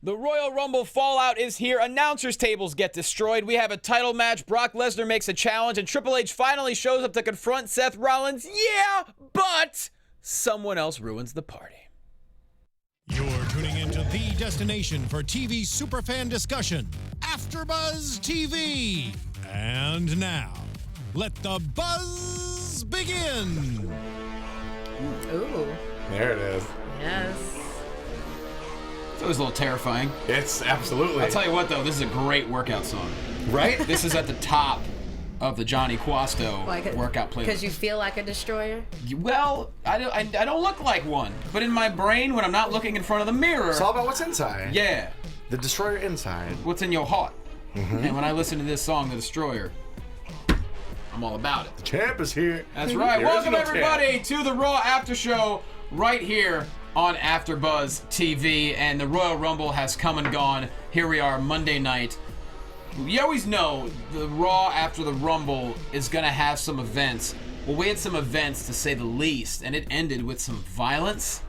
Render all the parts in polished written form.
The Royal Rumble fallout is here. Announcers' tables get destroyed. We have a title match. Brock Lesnar makes a challenge, and Triple H finally shows up to confront Seth Rollins. Yeah, but someone else ruins the party. You're tuning into the destination for TV superfan discussion, AFTERBUZZ TV. And now, let the buzz begin. Ooh. There it is. Yes. It's always a little terrifying. It's absolutely. I'll tell you what, though, this is a great workout song. Right? This is at the top of the Jonny Loquasto workout playlist. Because you feel like a destroyer? Well, I don't look like one. But in my brain, when I'm not looking in front of the mirror... It's all about what's inside. Yeah. The destroyer inside. What's in your heart. Mm-hmm. And when I listen to this song, The Destroyer, I'm all about it. The champ is here. That's right. The Welcome, original everybody, champ. to the Raw After Show right here on AfterBuzz TV. And the Royal Rumble has come and gone. Here we are, Monday night. You always know the Raw after the Rumble is going to have some events. Well, we had some events, to say the least, and it ended with some violence,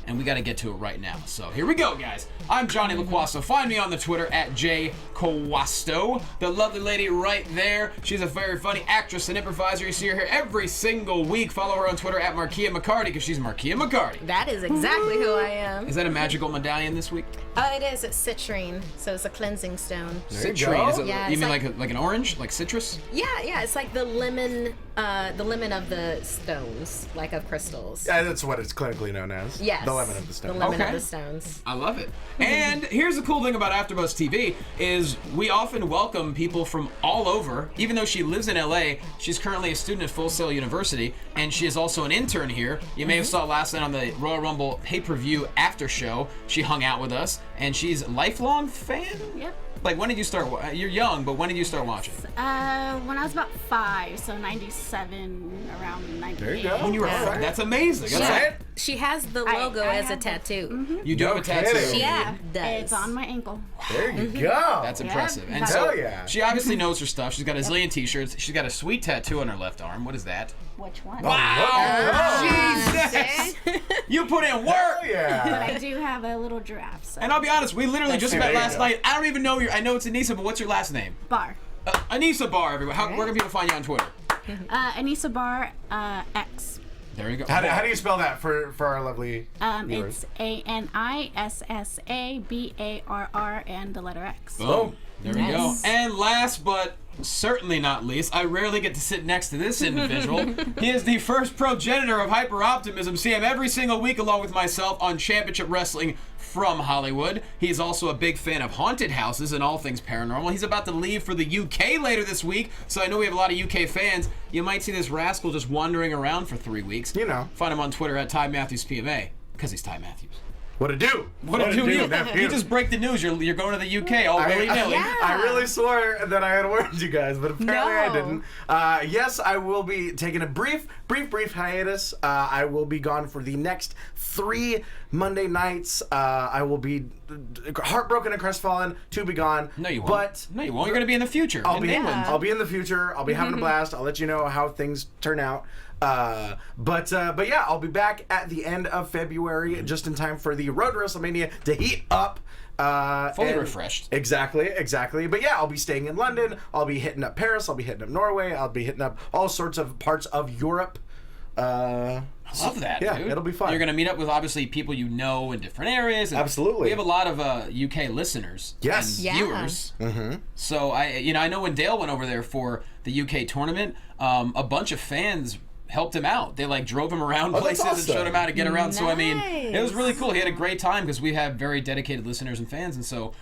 and we got to get to it right now. So here we go, guys. I'm Jonny Loquasto. Find me on the Twitter at JCoasto. The lovely lady right there. She's a very funny actress and improviser. You see her here every single week. Follow her on Twitter at Markeia McCarty, because she's Markeia McCarty. That is exactly who I am. Is that a magical medallion this week? Oh, it is. It's citrine, so it's a cleansing stone. Citrine. Is it, Yeah, you mean like an orange? Like citrus? Yeah. It's like the lemon of the stones, like of crystals. Yeah, that's what it's clinically known as. Yes. The lemon of the stone. The lemon Okay. of the stones. I love it. And here's the cool thing about AfterBuzz TV is we often welcome people from all over. Even though she lives in LA, she's currently a student at Full Sail University, and she is also an intern here. You may have saw last night on the Royal Rumble pay-per-view after show. She hung out with us, and she's a lifelong fan? Yep. Like, when did you start? You're young, but when did you start watching? When I was about 5, so 97, around 98. There you go. When you were All right. That's amazing. That's Yeah. it. She has the I logo as a have that. tattoo. You do have a tattoo. kidding. She Yeah, does. it's on my ankle. There you go. That's Yeah. impressive. And Hell so yeah. she obviously knows her stuff. She's got a zillion t-shirts. She's got a sweet tattoo on her left arm. What is that? Which one? Jesus! You put in work! Oh, But yeah. I do have a little giraffe. So. And I'll be honest, we literally just There met you last go. night. I don't even know I know it's Anissa, but what's your last name? Bar. Anissa Bar, everyone. Where can people find you on Twitter? Anissa Bar X. There you go. How do you spell that for our lovely viewers? It's ANISSABARR and the letter X. Boom. There we go. Yes. And last but certainly not least, I rarely get to sit next to this individual. He is the first progenitor of hyper-optimism. See him every single week along with myself on Championship Wrestling from Hollywood. He's also a big fan of haunted houses and all things paranormal. He's about to leave for the UK later this week, so I know we have a lot of UK fans. You might see this rascal just wandering around for 3 weeks. You know. Find him on Twitter at Ty Matthews PMA, because he's Ty Matthews. What to do? What to do? nephew? You just break the news. You're going to the UK all willy-nilly. I really swore that I had warned you guys, but apparently I No. didn't. Yes, I will be taking a brief hiatus. I will be gone for the next 3 Monday nights. I will be heartbroken and crestfallen to be gone. No, you won't. But no, you won't. You're going to be in the future. I'll in be England. I'll be in the future. I'll be having a blast. I'll let you know how things turn out. But yeah, I'll be back at the end of February, just in time for the Road to WrestleMania to heat up. Fully and- refreshed. Exactly. But yeah, I'll be staying in London. I'll be hitting up Paris. I'll be hitting up Norway. I'll be hitting up all sorts of parts of Europe. I love that, yeah, dude. it'll be fun. You're going to meet up with, obviously, people you know in different areas. And Absolutely. We have a lot of UK listeners Yes. and Yeah. viewers. Mm-hmm. So, I know when Dale went over there for the UK tournament, a bunch of fans helped him out. They drove him around Oh, that's places and awesome. showed him how to get around. So I mean, it was Nice. really cool. He had a great time because we have very dedicated listeners and fans, and so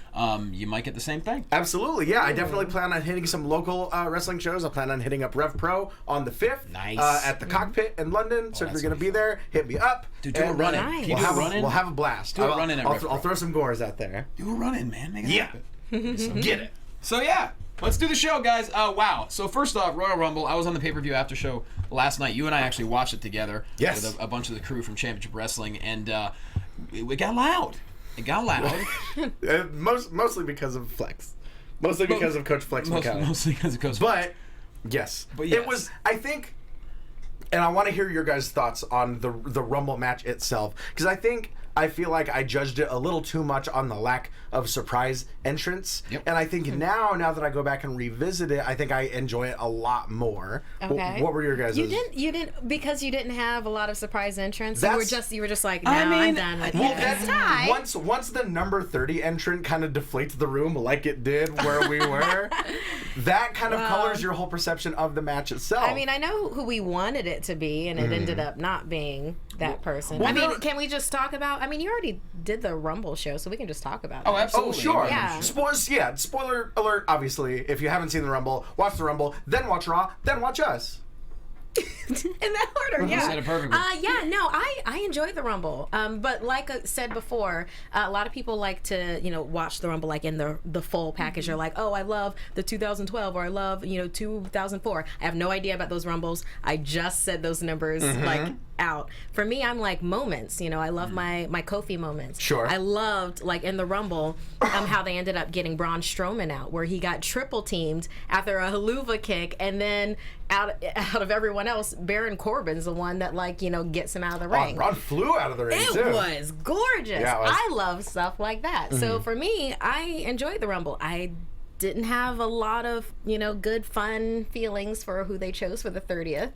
you might get the same thing. Absolutely, yeah. I definitely plan on hitting some local wrestling shows. I plan on hitting up Rev Pro on the 5th. Nice. At the Cockpit in London. So if that's you're going to be there, hit me up. Dude, do a And, run-in. Nice. Can you We'll do a have, run-in? we'll have a blast. Do a run-in at Rev Pro. I'll throw some gores out there. Do a run-in, man. Make it Yeah. happen. Get it. So yeah, let's do the show, guys. Wow. So first off, Royal Rumble. I was on the pay-per-view after show last night. You and I actually watched it together. Yes. With a bunch of the crew from Championship Wrestling, and it got loud. It got loud. Mostly because of Flex. Mostly because of Coach Flex McCown. Mostly because it goes. But yes. But yes. It was, I think, and I want to hear your guys' thoughts on the Rumble match itself, because I think I feel like I judged it a little too much on the lack of surprise entrance. Yep. And I think now that I go back and revisit it, I think I enjoy it a lot more. Okay. What were your guys'? You didn't because you didn't have a lot of surprise entrants. That's- You were just like, no, I mean, I'm done with Well, it. that's Tie. once the number 30 entrant kind of deflates the room like it did where we were, that kind of colors your whole perception of the match itself. I mean, I know who we wanted it to be, and it ended up not being that person. Well, I mean, no- can we just talk about? I mean, you already did the Rumble show, so we can just talk about Oh, it. absolutely. Oh, sure. Yeah. Spoiler alert, obviously. If you haven't seen the Rumble, watch the Rumble, then watch Raw, then watch us. In that order, yeah. said it perfectly. I enjoyed the Rumble. But like I said before, a lot of people like to, watch the Rumble like in the full package. They're like, oh, I love the 2012 or I love, 2004. I have no idea about those Rumbles. I just said those numbers like out. For me, I'm like moments. I love my Kofi moments. Sure. I loved like in the Rumble how they ended up getting Braun Strowman out, where he got triple teamed after a haluva kick, and then out of everyone else, Baron Corbin's the one that gets him out of the ring. Braun flew out of the ring, It too. was gorgeous. Yeah, it was. I love stuff like that. So for me, I enjoyed the Rumble. I didn't have a lot of good fun feelings for who they chose for the 30th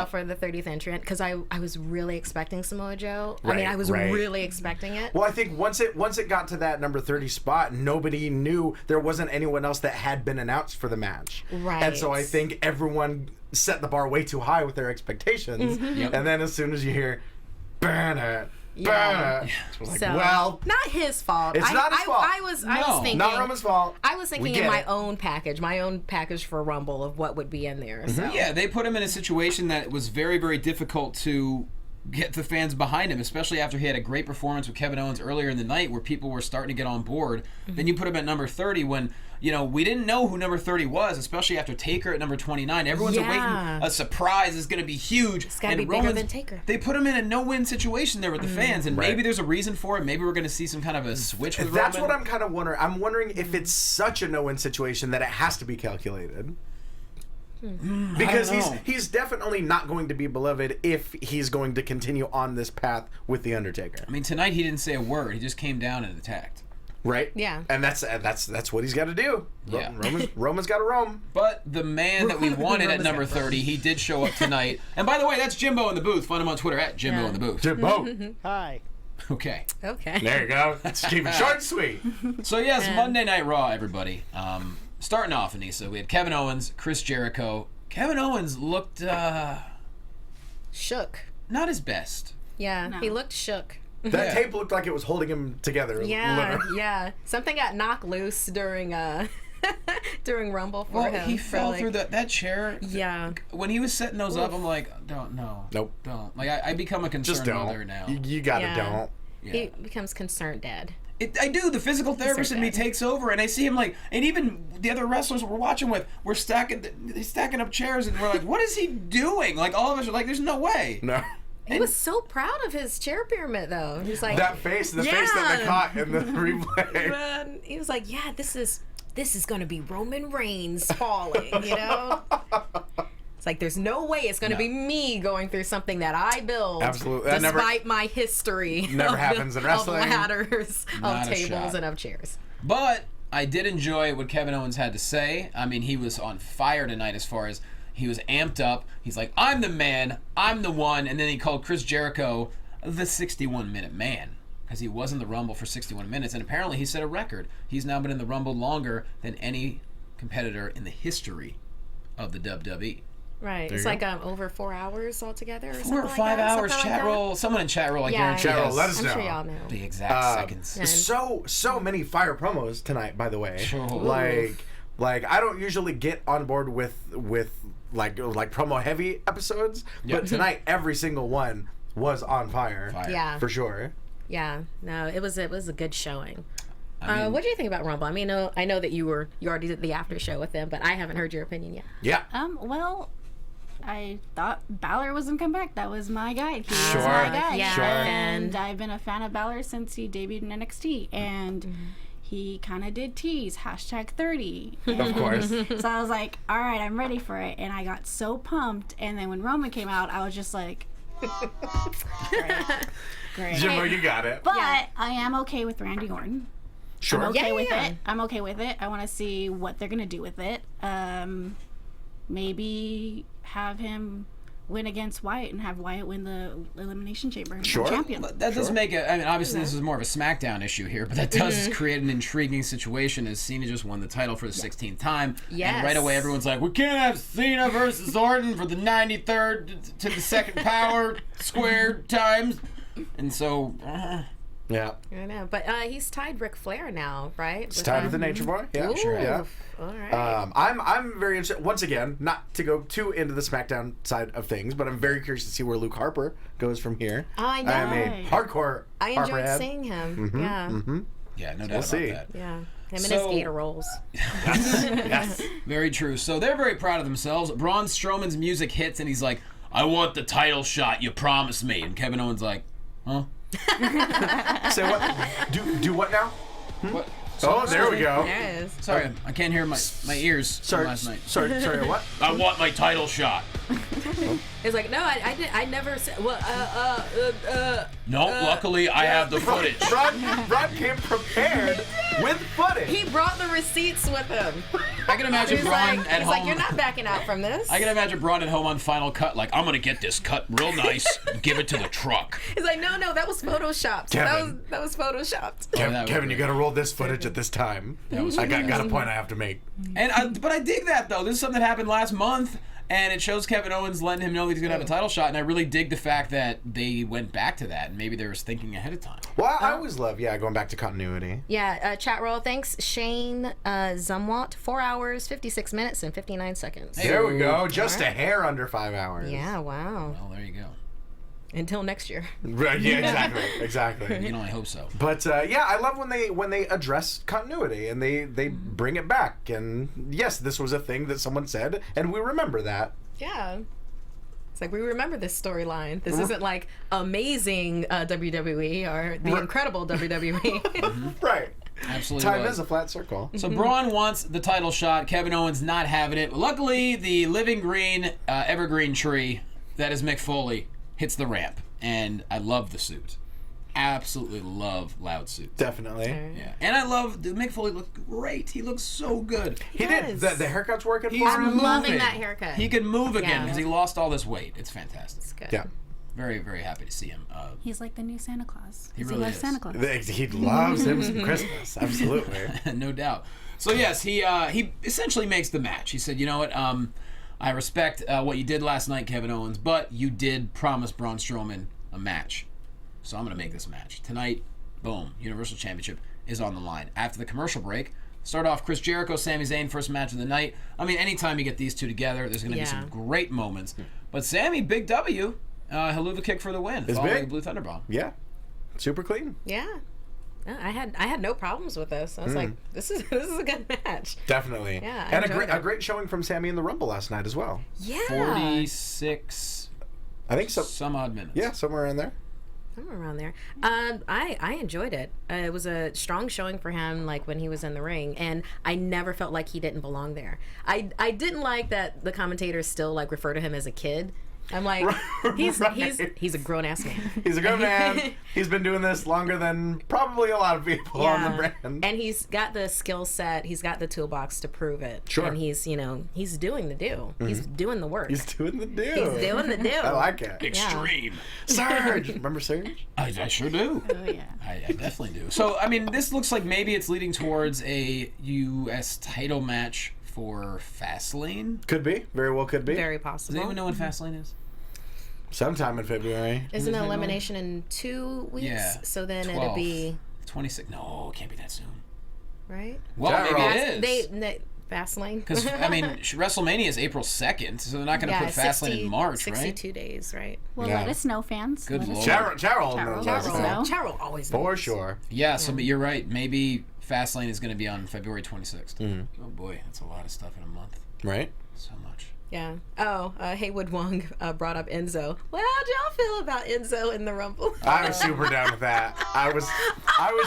for the 30th entrant, because I was really expecting Samoa Joe. I was really expecting it. Well, I think once it got to that number 30 spot, nobody knew, there wasn't anyone else that had been announced for the match. Right. And so I think everyone set the bar way too high with their expectations. Yep. And then as soon as you hear, burn it, Yeah. it was like, So, well, not his fault. It's not his fault. I was No, thinking not Roman's fault. I was thinking We in get my it. own package for Rumble of what would be in there. So Yeah, they put him in a situation that was very, very difficult to get the fans behind him, especially after he had a great performance with Kevin Owens earlier in the night where people were starting to get on board. Then you put him at number 30 when, we didn't know who number 30 was, especially after Taker at number 29. Everyone's Yeah. awaiting a surprise is going to be huge. It's gotta be bigger than Taker. They put him in a no-win situation there with the fans, and Right. maybe there's a reason for it. Maybe we're going to see some kind of a switch with That's Roman. what I'm kind of wondering. I'm wondering if it's such a no-win situation that it has to be calculated. Because I don't know. he's definitely not going to be beloved if he's going to continue on this path with the Undertaker, I mean, tonight he didn't say a word. He just came down and attacked. right? Yeah. And that's what he's got to do. Yeah. Roman's got to roam. But the man that we wanted at Roman's number got 30, he did show up tonight. And by the way, that's Jimbo in the booth. Find him on Twitter at Jimbo Yeah. in the booth. Jimbo. Hi. Okay. Okay. There you go. Let's keep it short and sweet. So yes, Monday Night Raw, everybody. Starting off, Anissa, we had Kevin Owens, Chris Jericho. Kevin Owens looked Shook. not his best. Yeah, No. he looked shook. That Yeah. tape looked like it was holding him together. Yeah, literally. yeah. Something got knocked loose during during Rumble for Well, him. he for, fell like- through that chair. Yeah. When he was setting those up, I'm like, don't, no. Nope. Don't. Like, I become a Just concerned mother don't. now. You gotta Yeah. don't. Yeah. He becomes concerned dad. I do. The physical therapist in me bad. takes over, and I see him like, and even the other wrestlers we're watching with, we're stacking up chairs, and we're like, what is he doing? Like, all of us are like, there's no way. No. He was so proud of his chair pyramid, though. He's like, That face, the face that they Yeah. caught in the replay. Man, he was like, yeah, this is gonna be Roman Reigns falling, It's like there's no way it's gonna No. be me going through something that I build. Absolutely. That Despite my history. never of- happens in wrestling. Of ladders, Not of a tables, shot. and of chairs. But I did enjoy what Kevin Owens had to say. I mean, he was on fire tonight as far as he was amped up. He's like, I'm the man, I'm the one. And then he called Chris Jericho the 61-minute man because he was in the Rumble for 61 minutes. And apparently he set a record. He's now been in the Rumble longer than any competitor in the history of the WWE. Right. There It's you like go. over 4 hours altogether. Or 4 something or like 5 that, hours, something chat like that. roll. Someone in chat roll, I Yeah, guarantee Chat roll, us let us I'm sure know. y'all know. the exact seconds. And- So many fire promos tonight, by the way. Sure. Like I don't usually get on board with like promo heavy episodes, Yeah. but tonight every single one was on fire. Fire. Yeah. For sure. Yeah. No, it was a good showing. I mean, What do you think about Rumble? I mean, I know that you already did the after show with them, but I haven't heard your opinion yet. Yeah. Well, I thought Balor was gonna come back. That was my guy. He was Sure. my guy. Yeah. Sure. And I've been a fan of Balor since he debuted in NXT, and he kind of did tease #30. Of course. So I was like, all right, I'm ready for it. And I got so pumped. And then when Roman came out, I was just like, Great. Jimbo, you got it. But I am okay with Randy Orton. Sure. I'm okay with Yeah. it. I'm okay with it. I want to see what they're gonna do with it. Maybe have him win against Wyatt and have Wyatt win the Elimination Chamber and become Sure. champion. But that does make it. I mean, obviously this is more of a SmackDown issue here, but that does create an intriguing situation as Cena just won the title for the 16th time, Yes. and right away everyone's like, "We can't have Cena versus Orton for the 93rd to the second power squared times," and so. Yeah. I know, but he's tied Ric Flair now, right? It's tied with the Nature Boy. Yeah, Sure. Yeah. All right. I'm very interested. Once again, not to go too into the SmackDown side of things, but I'm very curious to see where Luke Harper goes from here. I know. I am a hardcore I Harper enjoyed head. seeing him. Yeah. Yeah, no doubt We'll about see. that. Yeah. Him and So- his gator rolls. Yes. Very true. So they're very proud of themselves. Braun Strowman's music hits, and he's like, "I want the title shot you promised me." And Kevin Owens like, "Huh? Say what? Do what now? What?" Oh, there we go. There it is. Sorry, I can't hear my ears from Sorry, last night. sorry. What? I want my title shot. It's like, no, I never said. Well, No, luckily I have the footage. Rod came prepared with footage. he brought the receipts with him. I can imagine He's Braun like, at he's home. like, you're not backing out from this. I can imagine Braun at home on Final Cut, like, "I'm gonna get this cut real nice, and give it to the truck." He's like, no, that was photoshopped. Kevin. That was photoshopped. that Kevin, was you got to roll this footage at this time. was I got a point I have to make. But I dig that though. This is something that happened last month, and it shows Kevin Owens letting him know that he's gonna have a title shot. And I really dig the fact that they went back to that, and maybe they was thinking ahead of time. Well, I always love, going back to continuity. Yeah, chat roll. Thanks, Shane Zumwalt. 4 hours, 56 minutes, and 59 seconds. There we go. Just All right. a hair under 5 hours. Yeah, wow. Well, there you go. Until next year. Right, yeah, exactly. You can only hope so. But I love when they address continuity and they bring it back. And yes, this was a thing that someone said, and we remember that. Yeah. It's like, we remember this storyline. This isn't like amazing WWE or the incredible WWE. Right. Absolutely. Time was. is a flat circle. So Braun wants the title shot. Kevin Owens not having it. Luckily, the living green evergreen tree that is Mick Foley hits the ramp, and I love the suit. Absolutely love loud suits. Definitely. Yeah, and I love Mick Foley. Looked great. He looks so good. He did. The haircut's working He's for him. moving. loving that haircut. He can move again Yeah. because he lost all this weight. It's fantastic. It's good. Yeah. Very, very happy to see him. He's like the new Santa Claus. He 'Cause really loves is. Santa Claus. He loves him some Christmas. Absolutely. No doubt. So yes, he essentially makes the match. He said, "You know what? I respect what you did last night, Kevin Owens, but you did promise Braun Strowman a match. So I'm going to make this match. Tonight, boom, Universal Championship is on the line." After the commercial break, start off Chris Jericho, Sami Zayn, first match of the night. I mean, anytime you get these two together, there's going to be some great moments. But Sami, big W, Helluva Kick for the win. It's following big. a Blue Thunder Bomb. Yeah. Super clean. Yeah. No, I had no problems with this. I was like, this is a good match. Definitely. Yeah, I and enjoyed a it. great showing from Sammy in the Rumble last night as well. Yeah. 46 I think so. some odd minutes. Yeah, somewhere in there. Somewhere around there. I enjoyed it. It was a strong showing for him, like when he was in the ring, and I never felt like he didn't belong there. I didn't like that the commentators still like refer to him as a kid. I'm like, he's a grown ass man. He's a good man. He's been doing this longer than probably a lot of people on the brand. And he's got the skill set. He's got the toolbox to prove it. Sure. And he's doing the do. He's doing the work. He's doing the do. He's doing the do. I like it. Extreme. Surge. Remember Surge? I sure do. Oh yeah. I definitely do. So, I mean, this looks like maybe it's leading towards a U.S. title match for Fastlane. Could be. Very well could be. Very Does possible. anyone know when Fastlane is? Sometime in February. Isn't an elimination in 2 weeks? Yeah. So then 12. it'll be 26. No, it can't be that soon. right. Well, that maybe right? it is. They Fastlane. Because, I mean, WrestleMania is April 2nd, so they're not going to put Fastlane in March, right? 62 days, right? Well, Yeah. let us know, fans. Good Let us lord. know. Cheryl Cheryl. knows Cheryl. that. No. Cheryl always For knows. sure. Yeah, so but you're right. Maybe Fastlane is going to be on February 26th. Oh boy, that's a lot of stuff in a month. Right? So much. Yeah. Oh, Haywood Wong brought up Enzo. Well, how'd y'all feel about Enzo in the Rumble? I was super down with that. I was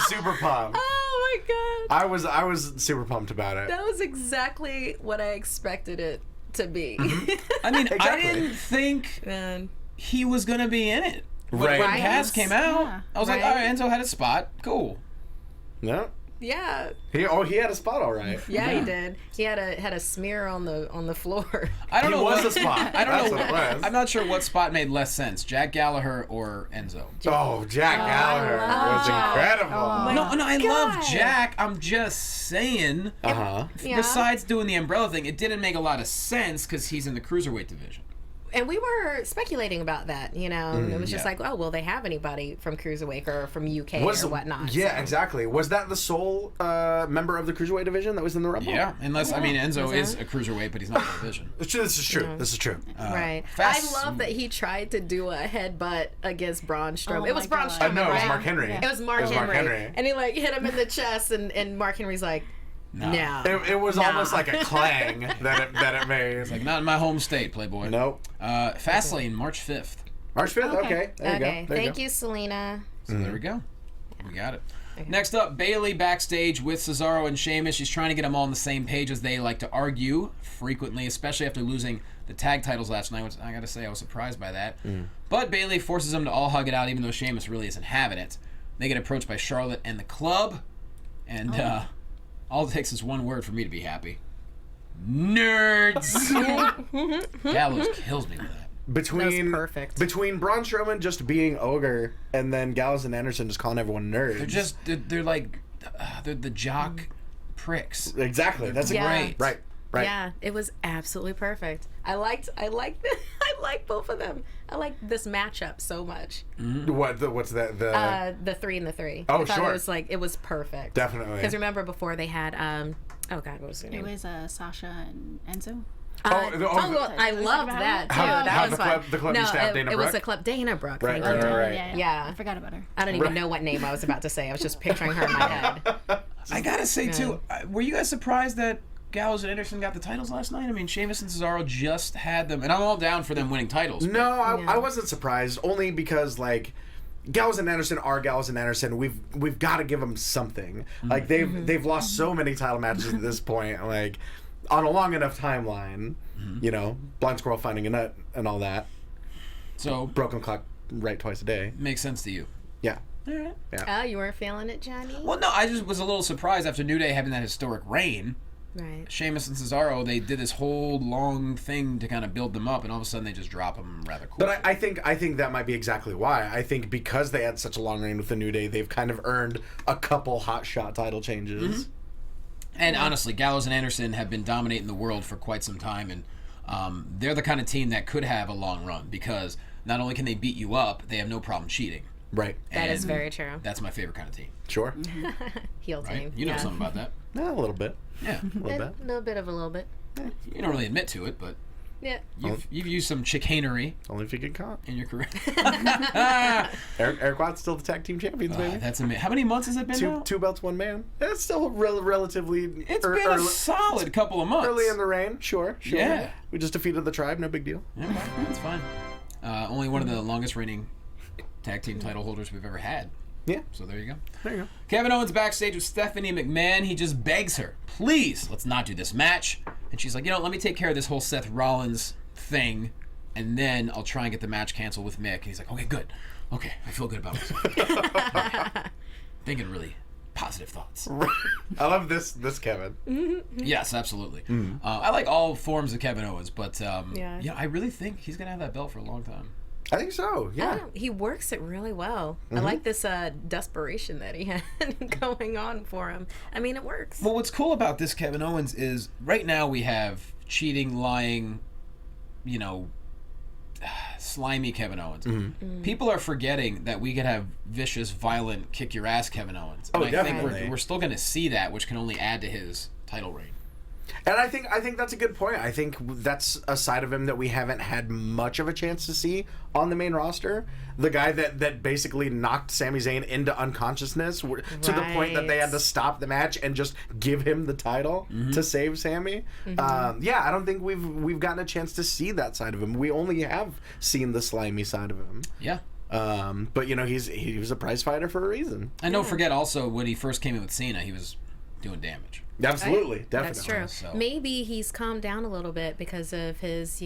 super pumped. Oh my god. I was super pumped about it. That was exactly what I expected it to be. I mean, I Exactly. didn't think Man. he was gonna be in it. Right. When Cass came out, Yeah. I was like, Right. all right, Enzo had a spot. Cool. No. Yeah. He had a spot all right. Yeah, he did. He had a smear on the floor. I don't He know was what a spot. I don't That's know. what it was. I'm not sure what spot made less sense, Jack Gallagher or Enzo. Oh, Jack Gallagher was incredible. No, I love Jack. I'm just saying. Uh-huh. Yeah. Besides doing the umbrella thing, it didn't make a lot of sense because he's in the cruiserweight division. And we were speculating about that, you know. It was just Yeah. like, oh, will they have anybody from Cruiserweight or from UK or whatnot? Yeah, So- exactly. Was that the sole member of the Cruiserweight division that was in the Rumble? Yeah, unless I mean Enzo Was is that? a cruiserweight, but he's not in the division. This is true. This is true. Right. fast- I love that he tried to do a headbutt against Braun Strowman. Oh it was my Braun God. Strowman. No, it was right? Mark Henry. Yeah. It was Mark Henry. Henry. And he like hit him in the chest, and Mark Henry's like, no. It was almost like a clang that it made. Like not in my home state, Playboy. Nope. Fastlane, March 5th. March 5th? Okay. Okay. There you go. Okay. There Thank go. you, Selena. So there we go. We got it. Next up, Bailey backstage with Cesaro and Sheamus. She's trying to get them all on the same page as they like to argue frequently, especially after losing the tag titles last night, which I gotta say I was surprised by that. But Bailey forces them to all hug it out, even though Sheamus really isn't having it. They get approached by Charlotte and the club, and all it takes is one word for me to be happy. Nerds! Gallows kills me with that. Between That was perfect. Between Braun Strowman just being ogre and then Gallows and Anderson just calling everyone nerds. They're like, they're the jock pricks. Exactly. That's Yeah. great. Right. Right. Yeah, it was absolutely perfect. I liked I like both of them. I like this matchup so much. What's that? The 3 and the 3. Oh, I thought sure. it was perfect. Definitely. Because remember before they had oh god, what was her It name? was Sasha and Enzo. Well, I loved that too. How That was the fun. club no, used to have Dana it was Brooke? the club Dana Brooke. Right, Thank you. right. Yeah. I forgot about her. I don't even know what name I was about to say. I was just picturing her in my head. I gotta say too, were you guys surprised that Gallows and Anderson got the titles last night? I mean, Sheamus and Cesaro just had them, and I'm all down for them winning titles. No, I wasn't surprised. Only because like Gallows and Anderson are Gallows and Anderson. We've got to give them something. Like they've lost so many title matches at this point. Like on a long enough timeline, you know, blind squirrel finding a nut and all that. So Broken clock right twice a day. makes sense to you. Yeah. All right. Oh, you weren't feeling it, Johnny? Well, no, I just was a little surprised after New Day having that historic reign. Right. Sheamus and Cesaro, they did this whole long thing to kind of build them up, and all of a sudden they just drop them rather quick. But I think that might be exactly why. I think because they had such a long reign with the New Day, they've kind of earned a couple hot shot title changes. And honestly, Gallows and Anderson have been dominating the world for quite some time, and they're the kind of team that could have a long run because not only can they beat you up, they have no problem cheating. Right. That is And very true. That's my favorite kind of team, Sure. Heel right? team. You know yeah. something about that. A little bit. Yeah. A little bit. A little bit of a little bit. You don't really admit to it, but Yeah. you've used some chicanery Only if you get caught. in your career. Eric Watt's still the tag team champions, baby. That's amazing. How many months has it been now? Two belts, one man. It's still relatively. It's been a solid couple of months. early in the reign. Sure. Yeah. We just defeated the tribe. No big deal. Yeah, that's fine. Only one of the longest reigning tag team title holders we've ever had. Yeah. So there you go. There you go. Kevin Owens backstage with Stephanie McMahon. He just begs her, please, let's not do this match. And she's like, let me take care of this whole Seth Rollins thing, and then I'll try and get the match canceled with Mick. And he's like, okay, good. Okay, I feel good about myself. Thinking really positive thoughts. I love this Kevin. Yes, absolutely. I like all forms of Kevin Owens, but I really think he's going to have that belt for a long time. I think so. I Yeah. don't know, he works it really well. I like this desperation that he had going on for him. I mean, it works. Well, what's cool about this Kevin Owens is right now we have cheating, lying, slimy Kevin Owens. People are forgetting that we could have vicious, violent, kick your ass Kevin Owens. And Oh, I think definitely. we're still going to see that, which can only add to his title reign. And I think that's a good point. I think that's a side of him that we haven't had much of a chance to see on the main roster. The guy that basically knocked Sami Zayn into unconsciousness to the point that they had to stop the match and just give him the title to save Sami. I don't think we've gotten a chance to see that side of him. We only have seen the slimy side of him. Yeah. But he was a prize fighter for a reason. And don't forget also when he first came in with Cena, he was doing damage. Absolutely, definitely. That's true. So- Maybe he's calmed down a little bit because of his,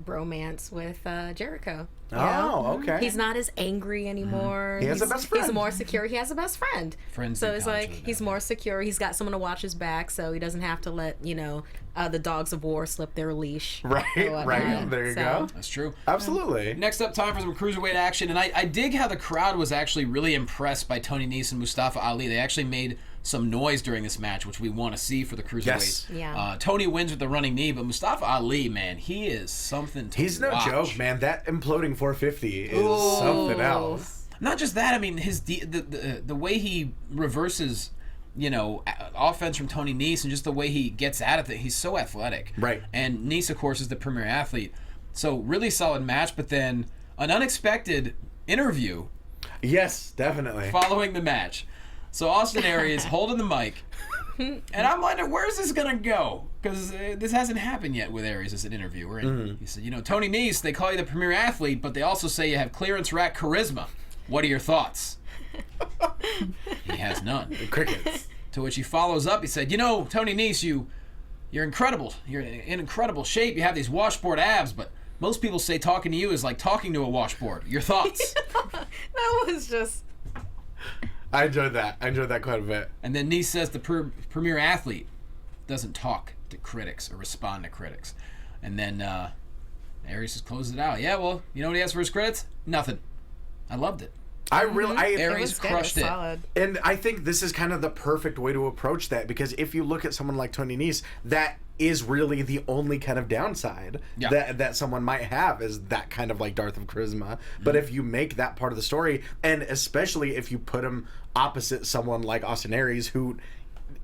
bromance with Jericho. You know? Okay. He's not as angry anymore. He has a best friend. He's more secure. He has a best friend. Friends So do it's count like to that, he's more secure. He's got someone to watch his back, so he doesn't have to let the dogs of war slip their leash. Right, or whatnot. right. There you go. That's true. Absolutely. Next up, time for some cruiserweight action, and I dig how the crowd was actually really impressed by Tony Nese and Mustafa Ali. They actually made some noise during this match, which we want to see for the cruiserweight. Yes. Yeah. Tony wins with the running knee, but Mustafa Ali, man, he is something to He's no watch. joke, man. That imploding 450 is something else. Not just that, I mean, the way he reverses, offense from Tony Nese, and just the way he gets at it, he's so athletic. Right. And Nese, of course, is the premier athlete. So really solid match, but then an unexpected interview Yes, definitely. following the match. So Austin Aries holding the mic, and I'm wondering, where's this going to go? Because this hasn't happened yet with Aries as an interviewer. And he said, Tony Nese, they call you the premier athlete, but they also say you have clearance rack charisma. What are your thoughts? He has none. Crickets. To which he follows up, he said, Tony Nese, you're incredible. You're in incredible shape. You have these washboard abs, but most people say talking to you is like talking to a washboard. Your thoughts? That was just. I enjoyed that. Quite a bit. And then Nese says the premier athlete doesn't talk to critics or respond to critics. And then Aries just closes it out. Yeah, well, you know what he has for his credits? Nothing. I loved it. Aries crushed it. Solid. And I think this is kind of the perfect way to approach that, because if you look at someone like Tony Nese, that is really the only kind of downside that someone might have, is that kind of like dearth of charisma. But if you make that part of the story, and especially if you put him opposite someone like Austin Aries, who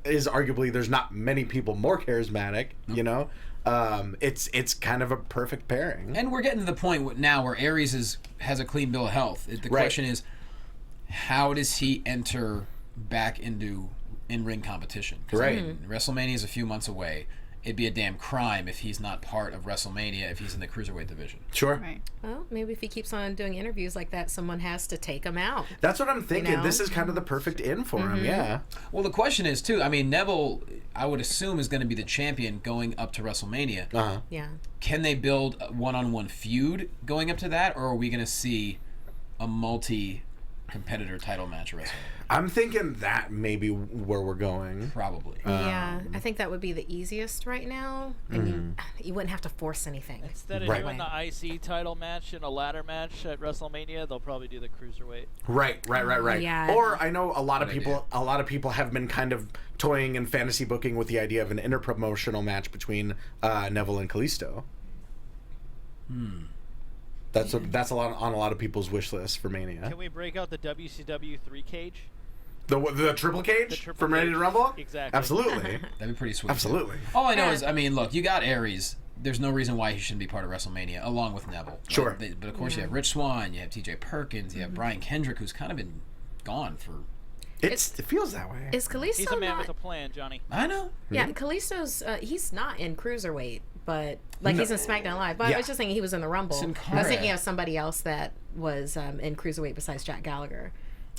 is arguably, there's not many people more charismatic, it's kind of a perfect pairing. And we're getting to the point now where Aries has a clean bill of health. The question is, how does he enter back into in-ring competition? 'Cause WrestleMania is a few months away. It'd be a damn crime if he's not part of WrestleMania if he's in the cruiserweight division. Sure. Right. Well, maybe if he keeps on doing interviews like that, someone has to take him out. That's what I'm thinking. know? This is kind of the perfect in for him, yeah. Well, the question is, too, I mean, Neville, I would assume, is going to be the champion going up to WrestleMania. Uh-huh. Yeah. Can they build a one-on-one feud going up to that, or are we going to see a multi-competitor title match at WrestleMania? I'm thinking that may be where we're going. Probably. Yeah, I think that would be the easiest right now. I mean, you wouldn't have to force anything. Instead of Right. doing the IC title match and a ladder match at WrestleMania, they'll probably do the cruiserweight. Right. Yeah. Or I know a lot of Good people have been kind of toying and fantasy booking with the idea of an interpromotional match between Neville and Kalisto. That's a lot on a lot of people's wish list for Mania. Can we break out the WCW 3 cage? The triple cage The triple from Ready cage. to Rumble? Exactly. Absolutely. That'd be pretty sweet. Absolutely. Too. All I know is, I mean, look, you got Aries. There's no reason why he shouldn't be part of WrestleMania, along with Neville. right? Sure. But of course, you have Rich Swann, you have T.J. Perkins, you have Brian Kendrick, who's kind of been gone for. It feels that way. Is Kalisto He's a man not? with a plan, Johnny. I know. Yeah, Kalisto's he's not in Cruiserweight, but he's in SmackDown Live. But I was just thinking he was in the Rumble. Sin I was Cara. thinking of somebody else that was in Cruiserweight besides Jack Gallagher.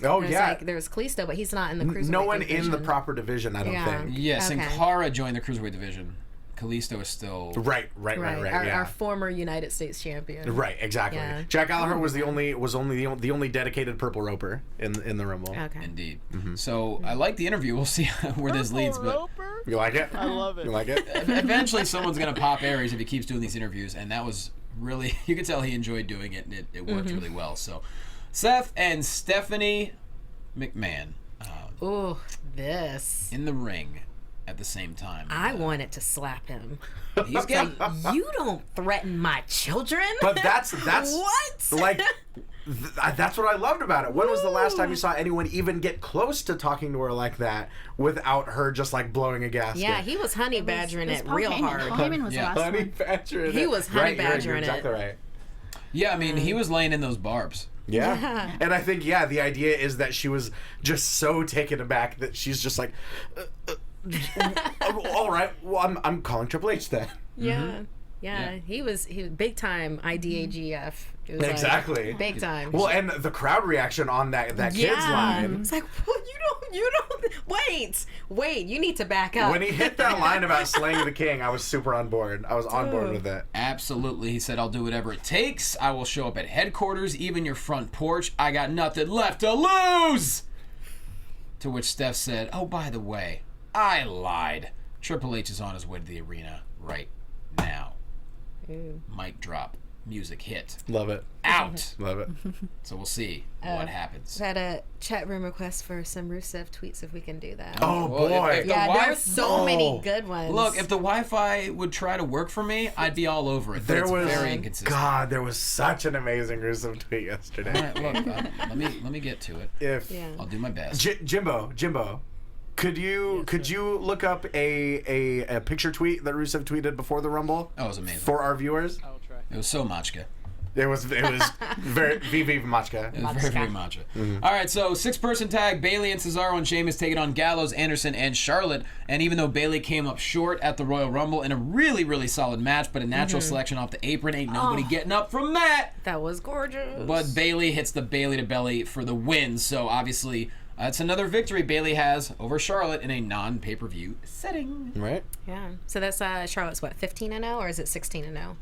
Oh, There's yeah. there's Kalisto, but he's not in the Cruiserweight. No one in division. the proper division, I don't Yeah. think. Yes, Okay. and Cara joined the Cruiserweight division. Kalisto is still. Right. Our former United States champion. Right, exactly. Yeah. Jack Gallagher was the only dedicated purple roper in the Rumble. Okay. Indeed. So I like the interview. We'll see where this leads, but Roper? You like it? I love it. You like it? eventually someone's gonna pop Aries if he keeps doing these interviews, and that was really, you could tell he enjoyed doing it, and it worked really well. So Seth and Stephanie McMahon Ooh, this. in the ring at the same time. I wanted to slap him. He's getting. You don't threaten my children. But that's What? like that's what I loved about it. When was the last time you saw anyone even get close to talking to her like that without her just like blowing a gasket? Yeah, he was honey badgering it Paul real Heyman. hard. Paul Heyman was Yeah. the last Honey one. badger. He was honey right, badgering you're it. exactly right. Yeah, I mean, he was laying in those barbs. Yeah. And I think the idea is that she was just so taken aback that she's just like, all right, well I'm calling Triple H then. Yeah. Yeah, he was big time IDAGF. It was Exactly. Like, big time. Well, and the crowd reaction on that kid's yeah. line. It's like, well, You don't wait. You need to back up. When he hit that line about slaying the king, I was super on board. I was on board with it. Absolutely. He said, I'll do whatever it takes. I will show up at headquarters, even your front porch. I got nothing left to lose. To which Steph said, oh, by the way, I lied. Triple H is on his way to the arena right now. Mic drop. Music hit. Love it. Out. Love it. So we'll see what happens. Had a chat room request for some Rusev tweets if we can do that. Oh, Well, boy. if the yeah, wi- there's so many good ones. Look, if the Wi-Fi would try to work for me, I'd be all over it. But There it's was very inconsistent. God. There was such an amazing Rusev tweet yesterday. All right, look, let me get to it. If I'll do my best. Jimbo, could you look up a picture tweet that Rusev tweeted before the Rumble? Oh, it was amazing. For our viewers. I will try. It was so Machka. It was very VV Machka. It was very, very macho. All right, so 6-person tag, Bayley and Cesaro and Sheamus taking on Gallows, Anderson, and Charlotte. And even though Bayley came up short at the Royal Rumble in a really, really solid match, but a natural selection off the apron, ain't nobody getting up from that. that was gorgeous. But Bayley hits the Bayley to belly for the win. So obviously, it's another victory Bayley has over Charlotte in a non-pay-per-view setting. Right. Yeah. So that's Charlotte's what, 15-0 or is it 16-0?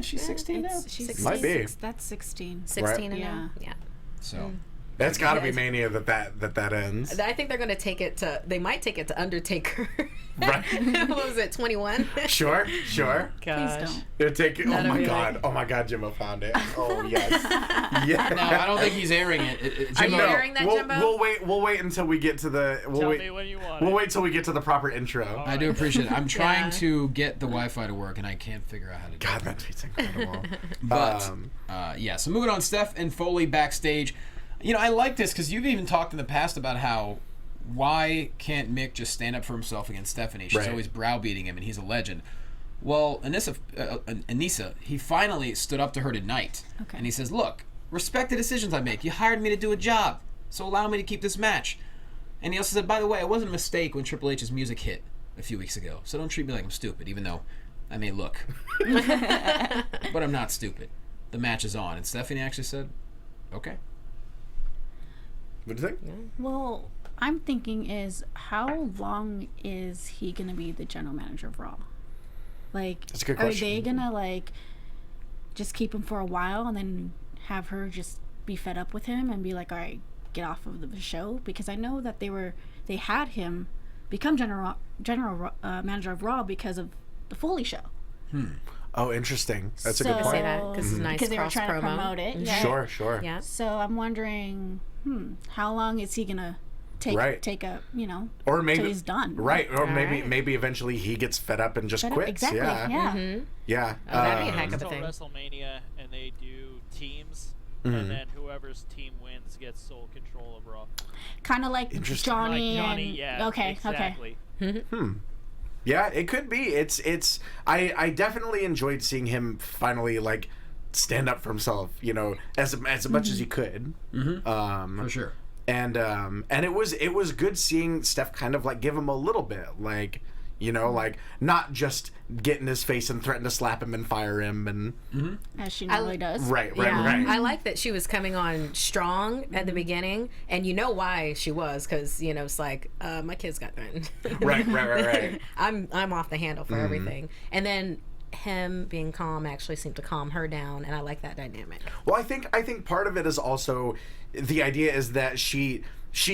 She's 16 now. She's Might be. That's 16. 16-0. Yeah. Yeah. So That's got to be Mania that ends. I think they're going to take it to. They might take it to Undertaker. Right. What was it? 21. Sure. Please don't. It'll take. Oh That'd my be god. like- Oh my god. Jimbo found it. Oh yes. Yeah. no, I don't think he's airing it. Are you Jimbo- airing that, we'll, Jimbo? We'll wait until we get to the. Tell me when you want We'll it. wait till we get to the proper intro. I do appreciate it. I'm trying Yeah. to get the Wi-Fi to work, and I can't figure out how to do God, it. that tweet's incredible. But yeah, so moving on, Steph and Foley backstage. You know, I like this because you've even talked in the past about how why can't Mick just stand up for himself against Stephanie? She's Right. always browbeating him, and he's a legend. Well, Anissa, he finally stood up to her tonight, Okay. and he says, "Look, respect the decisions I make. You hired me to do a job, so allow me to keep this match." And he also said, "By the way, it wasn't a mistake when Triple H's music hit a few weeks ago, so don't treat me like I'm stupid, even though I may look, but I'm not stupid. The match is on." And Stephanie actually said, "Okay." What do you think? Well, I'm thinking is how long is he gonna be the general manager of Raw? Like, That's a good are question. they gonna like just keep him for a while and then have her just be fed up with him and be like, all right, get off of the show? Because I know that they had him become general manager of Raw because of the Foley show. Oh, interesting. That's a So- good Say point. that because it's a nice Because they were cross trying promo. to promote it. Yeah. Sure. Yeah. So I'm wondering, how long is he gonna take a Or till maybe he's done? Right. Or right. maybe eventually he gets fed up and just quits. Exactly. Yeah. Yeah. that'd be a heck of a Until thing. WrestleMania, and they do teams, and then whoever's team wins gets sole control of Raw. Kind of like Interesting. Johnny. Like Johnny, and, yeah. Okay. Exactly. Yeah, it could be. It's I definitely enjoyed seeing him finally like stand up for himself, as much as he could. For sure. And it was good seeing Steph kind of like give him a little bit, like, like not just get in his face and threaten to slap him and fire him and As she normally does. right. I like that she was coming on strong at the beginning, and you know why she was, because it's like my kids got threatened. Right. I'm off the handle for everything, and then him being calm actually seemed to calm her down, and I like that dynamic. Well, I think part of it is also the idea is that she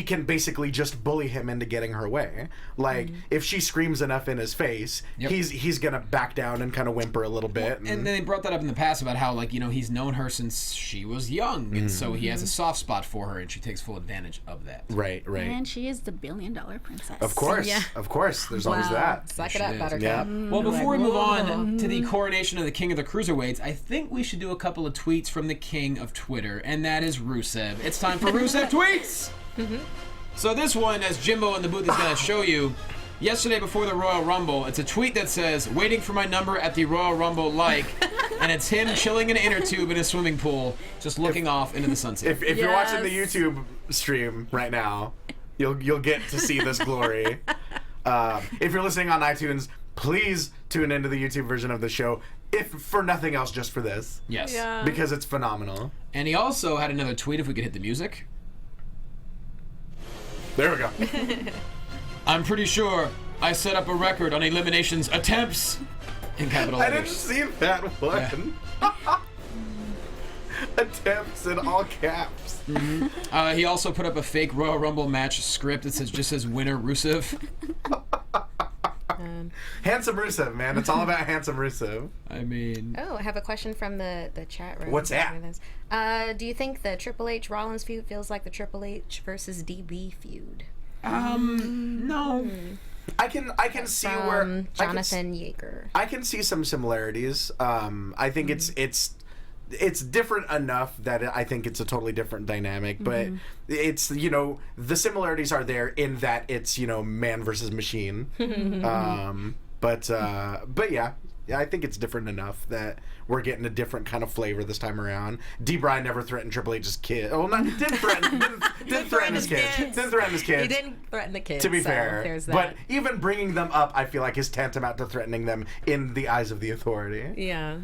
can basically just bully him into getting her way. Like, if she screams enough in his face, Yep. he's gonna back down and kind of whimper a little bit. And then they brought that up in the past about how, like, he's known her since she was young, and so he has a soft spot for her, and she takes full advantage of that. Right. And she is the $1 billion princess. Of course. Yeah. Of course. There's always that. Suck it She up, is. Buttercup. Yeah. Well, before we move on to the coronation of the King of the Cruiserweights, I think we should do a couple of tweets from the King of Twitter, and that is Rusev. It's time for Rusev tweets! So this one, as Jimbo in the booth is going to show you, yesterday before the Royal Rumble, it's a tweet that says, "Waiting for my number at the Royal Rumble like," and it's him chilling in an inner tube in a swimming pool, just looking off into the sunset. If you're watching the Yes. YouTube stream right now, you'll get to see this glory. If you're listening on iTunes, please tune into the YouTube version of the show, if for nothing else, just for this, Yes. because it's phenomenal. And he also had another tweet, if we could hit the music. There we go. I'm pretty sure I set up a record on eliminations attempts in capital I letters. didn't see that one. Attempts in all caps. He also put up a fake Royal Rumble match script that just says winner Rusev. Handsome Rusev, man. It's all about handsome Rusev. I mean, Oh, I have a question from the chat room. What's that? Do you think the Triple H Rollins feud feels like the Triple H versus DB feud? no. I can see where Jonathan Yeager. I can see some similarities. I think it's different enough that I think it's a totally different dynamic, but it's, the similarities are there in that it's, man versus machine. But yeah, I think it's different enough that we're getting a different kind of flavor this time around. D. Bryan never threatened Triple H's kid. Oh, didn't threaten his kids. Didn't threaten his kids. He didn't threaten the kids. To be so fair, there's that. but even bringing them up, I feel like is tantamount to threatening them in the eyes of the authority. Yeah.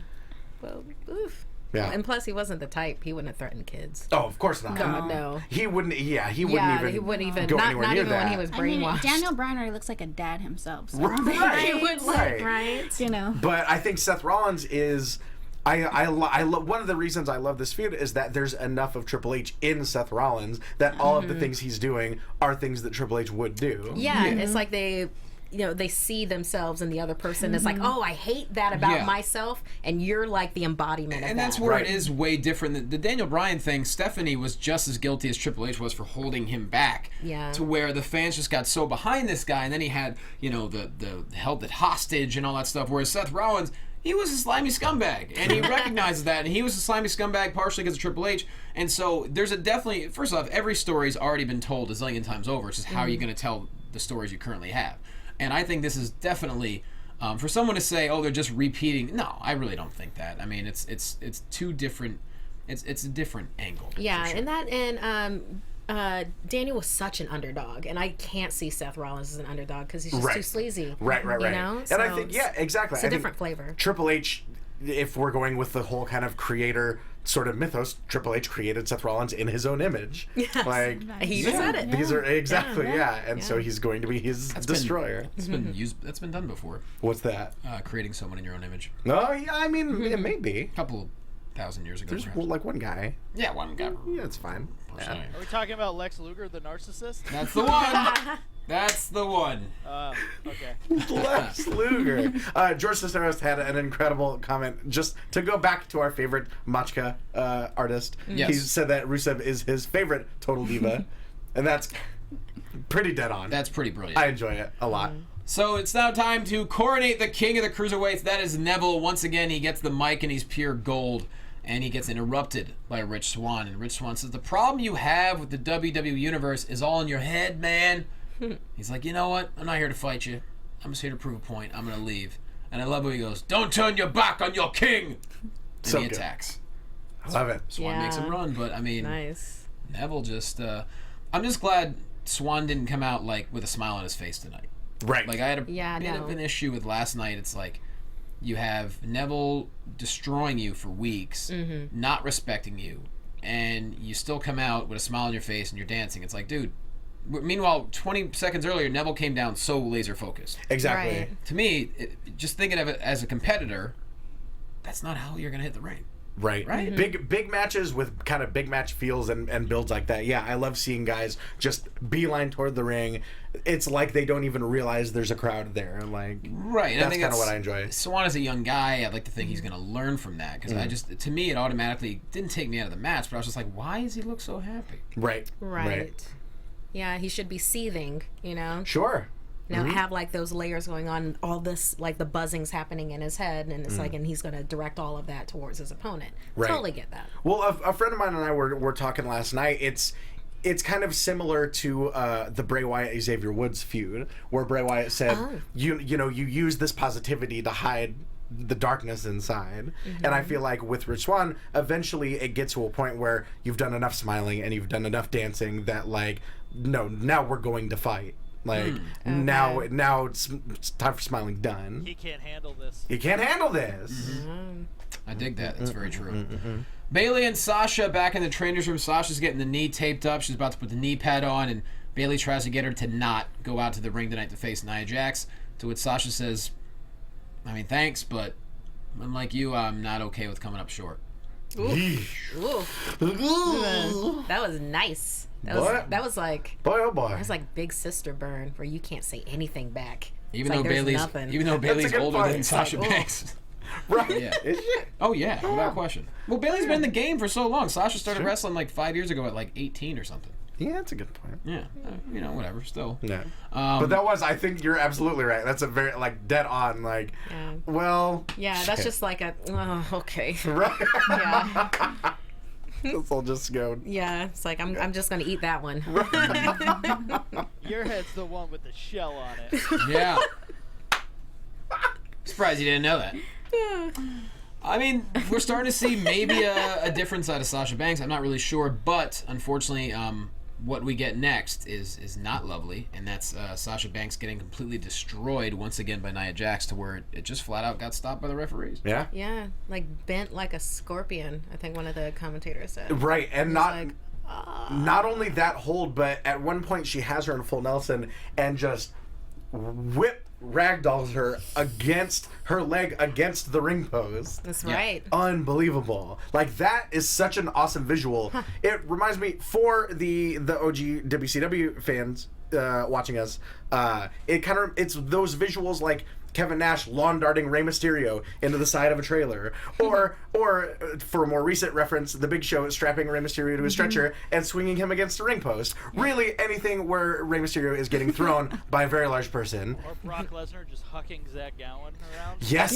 Well, oof. Yeah. And plus, he wasn't the type. He wouldn't have threatened kids. Oh, of course not. God, no. He wouldn't. Yeah, he wouldn't even. He wouldn't even. go Not anywhere near even that. when he was I mean, brainwashed. Daniel Bryan already looks like a dad himself. So Right. He would look Right. right. you know. But I think Seth Rollins is. I love one of the reasons I love this feud is that there's enough of Triple H in Seth Rollins that all of the things he's doing are things that Triple H would do. Yeah, it's like they see themselves in the other person. It's like, oh, I hate that about myself, and you're like the embodiment of And that. that's where Right. it is way different. The Daniel Bryan thing, Stephanie was just as guilty as Triple H was for holding him back. Yeah. To where the fans just got so behind this guy, and then he had, the held it hostage and all that stuff. Whereas Seth Rollins, he was a slimy scumbag, and he recognizes that, and he was a slimy scumbag partially because of Triple H. And so there's a definitely, first off, every story's already been told a zillion times over. It's just how are you going to tell the stories you currently have? And I think this is definitely, for someone to say, oh, they're just repeating. No, I really don't think that. I mean, it's two different. It's a different angle. Yeah, for sure. and that and Daniel was such an underdog, and I can't see Seth Rollins as an underdog because he's just Right. too sleazy. Right. You know? And I So think, yeah, exactly. It's a I think different flavor. Triple H, if we're going with the whole kind of creator sort of mythos, Triple H created Seth Rollins in his own image. Yes. Like, He even said it. These are exactly, Yeah. And so he's going to be his destroyer. It's been used. That's been done before. What's that? Creating someone in your own image. No, yeah, I mean, it may be. A couple thousand years ago. There's perhaps. like one guy. Yeah, one guy. Yeah, it's fine. Yeah. Are we talking about Lex Luger, the narcissist? That's the one. That's the one. Okay. Lex Luger. George Cisneros had an incredible comment. Just to go back to our favorite Machka artist, Yes. he said that Rusev is his favorite Total Diva, and that's pretty dead on. That's pretty brilliant. I enjoy it a lot. So it's now time to coronate the king of the cruiserweights. That is Neville. Once again, he gets the mic and he's pure gold. And he gets interrupted by Rich Swann. And Rich Swann says, the problem you have with the WWE Universe is all in your head, man. He's like, you know what? I'm not here to fight you. I'm just here to prove a point. I'm going to leave. And I love when he goes, don't turn your back on your king. And So he good. attacks. I love it. Swann makes him Yeah. run. But, I mean, Nice. Neville just... I'm just glad Swann didn't come out, like, with a smile on his face tonight. Right. Like, I had a Yeah, bit no. of an issue with last night. It's like... You have Neville destroying you for weeks, not respecting you, and you still come out with a smile on your face and you're dancing. It's like, dude. Meanwhile, 20 seconds earlier, Neville came down so laser focused. Exactly. Right. To me, just thinking of it as a competitor, that's not how you're gonna hit the ring. Right. Right. Big matches with kind of big match feels and builds like that. Yeah, I love seeing guys just beeline toward the ring. It's like they don't even realize there's a crowd there. Like, Right. And that's I think kind of what I enjoy. Swann is a young guy. I'd like to think he's gonna learn from that because I just, to me, it automatically didn't take me out of the match. But I was just like, why does he look so happy? Right. Right. Yeah, he should be seething, Sure. have like those layers going on, all this, like the buzzing's happening in his head, and it's like, and he's going to direct all of that towards his opponent. Right. Totally get that. Well, a friend of mine and I were talking last night. It's kind of similar to the Bray Wyatt Xavier Woods feud, where Bray Wyatt said, you use this positivity to hide the darkness inside. And I feel like with Rich Swann, eventually it gets to a point where you've done enough smiling and you've done enough dancing that like, no, now we're going to fight. Like now it's time for smiling done. He can't handle this. You can't handle this. I dig that. That's very true. Bailey and Sasha back in the trainer's room. Sasha's getting the knee taped up. She's about to put the knee pad on, and Bayley tries to get her to not go out to the ring tonight to face Nia Jax, to which Sasha says, I mean, thanks, but unlike you, I'm not okay with coming up short. Ooh. That was nice. That was like boy, oh boy. That was like big sister burn where you can't say anything back. Even though Bayley's older than Sasha Banks. Right. Yeah. Oh yeah, without question. Well, Bayley's been in the game for so long. Sasha started wrestling like 5 years ago at like 18 or something. Yeah, that's a good point. Yeah, whatever. Still. Yeah. But that was, I think you're absolutely right. That's a very, like, dead on, like, well. Yeah, that's just like a, okay. Right. Yeah. This will just go. Yeah, it's like, I'm just going to eat that one. Your head's the one with the shell on it. Yeah. Surprised you didn't know that. I mean, we're starting to see maybe a different side of Sasha Banks. I'm not really sure, but unfortunately, what we get next is not lovely, and that's Sasha Banks getting completely destroyed once again by Nia Jax, to where it just flat out got stopped by the referees. Yeah. Yeah, like bent like a scorpion, I think one of the commentators said. Right, and not only that hold, but at one point she has her in full Nelson and just ragdolls her against her leg against the ring post. That's right. Unbelievable. Like, that is such an awesome visual. It reminds me, for the OG WCW fans watching us, it's those visuals like Kevin Nash lawn darting Rey Mysterio into the side of a trailer, or for a more recent reference, The Big Show strapping Rey Mysterio to a stretcher and swinging him against a ring post. Really, anything where Rey Mysterio is getting thrown by a very large person. Or Brock Lesnar just hucking Zach Gowen around. Yes,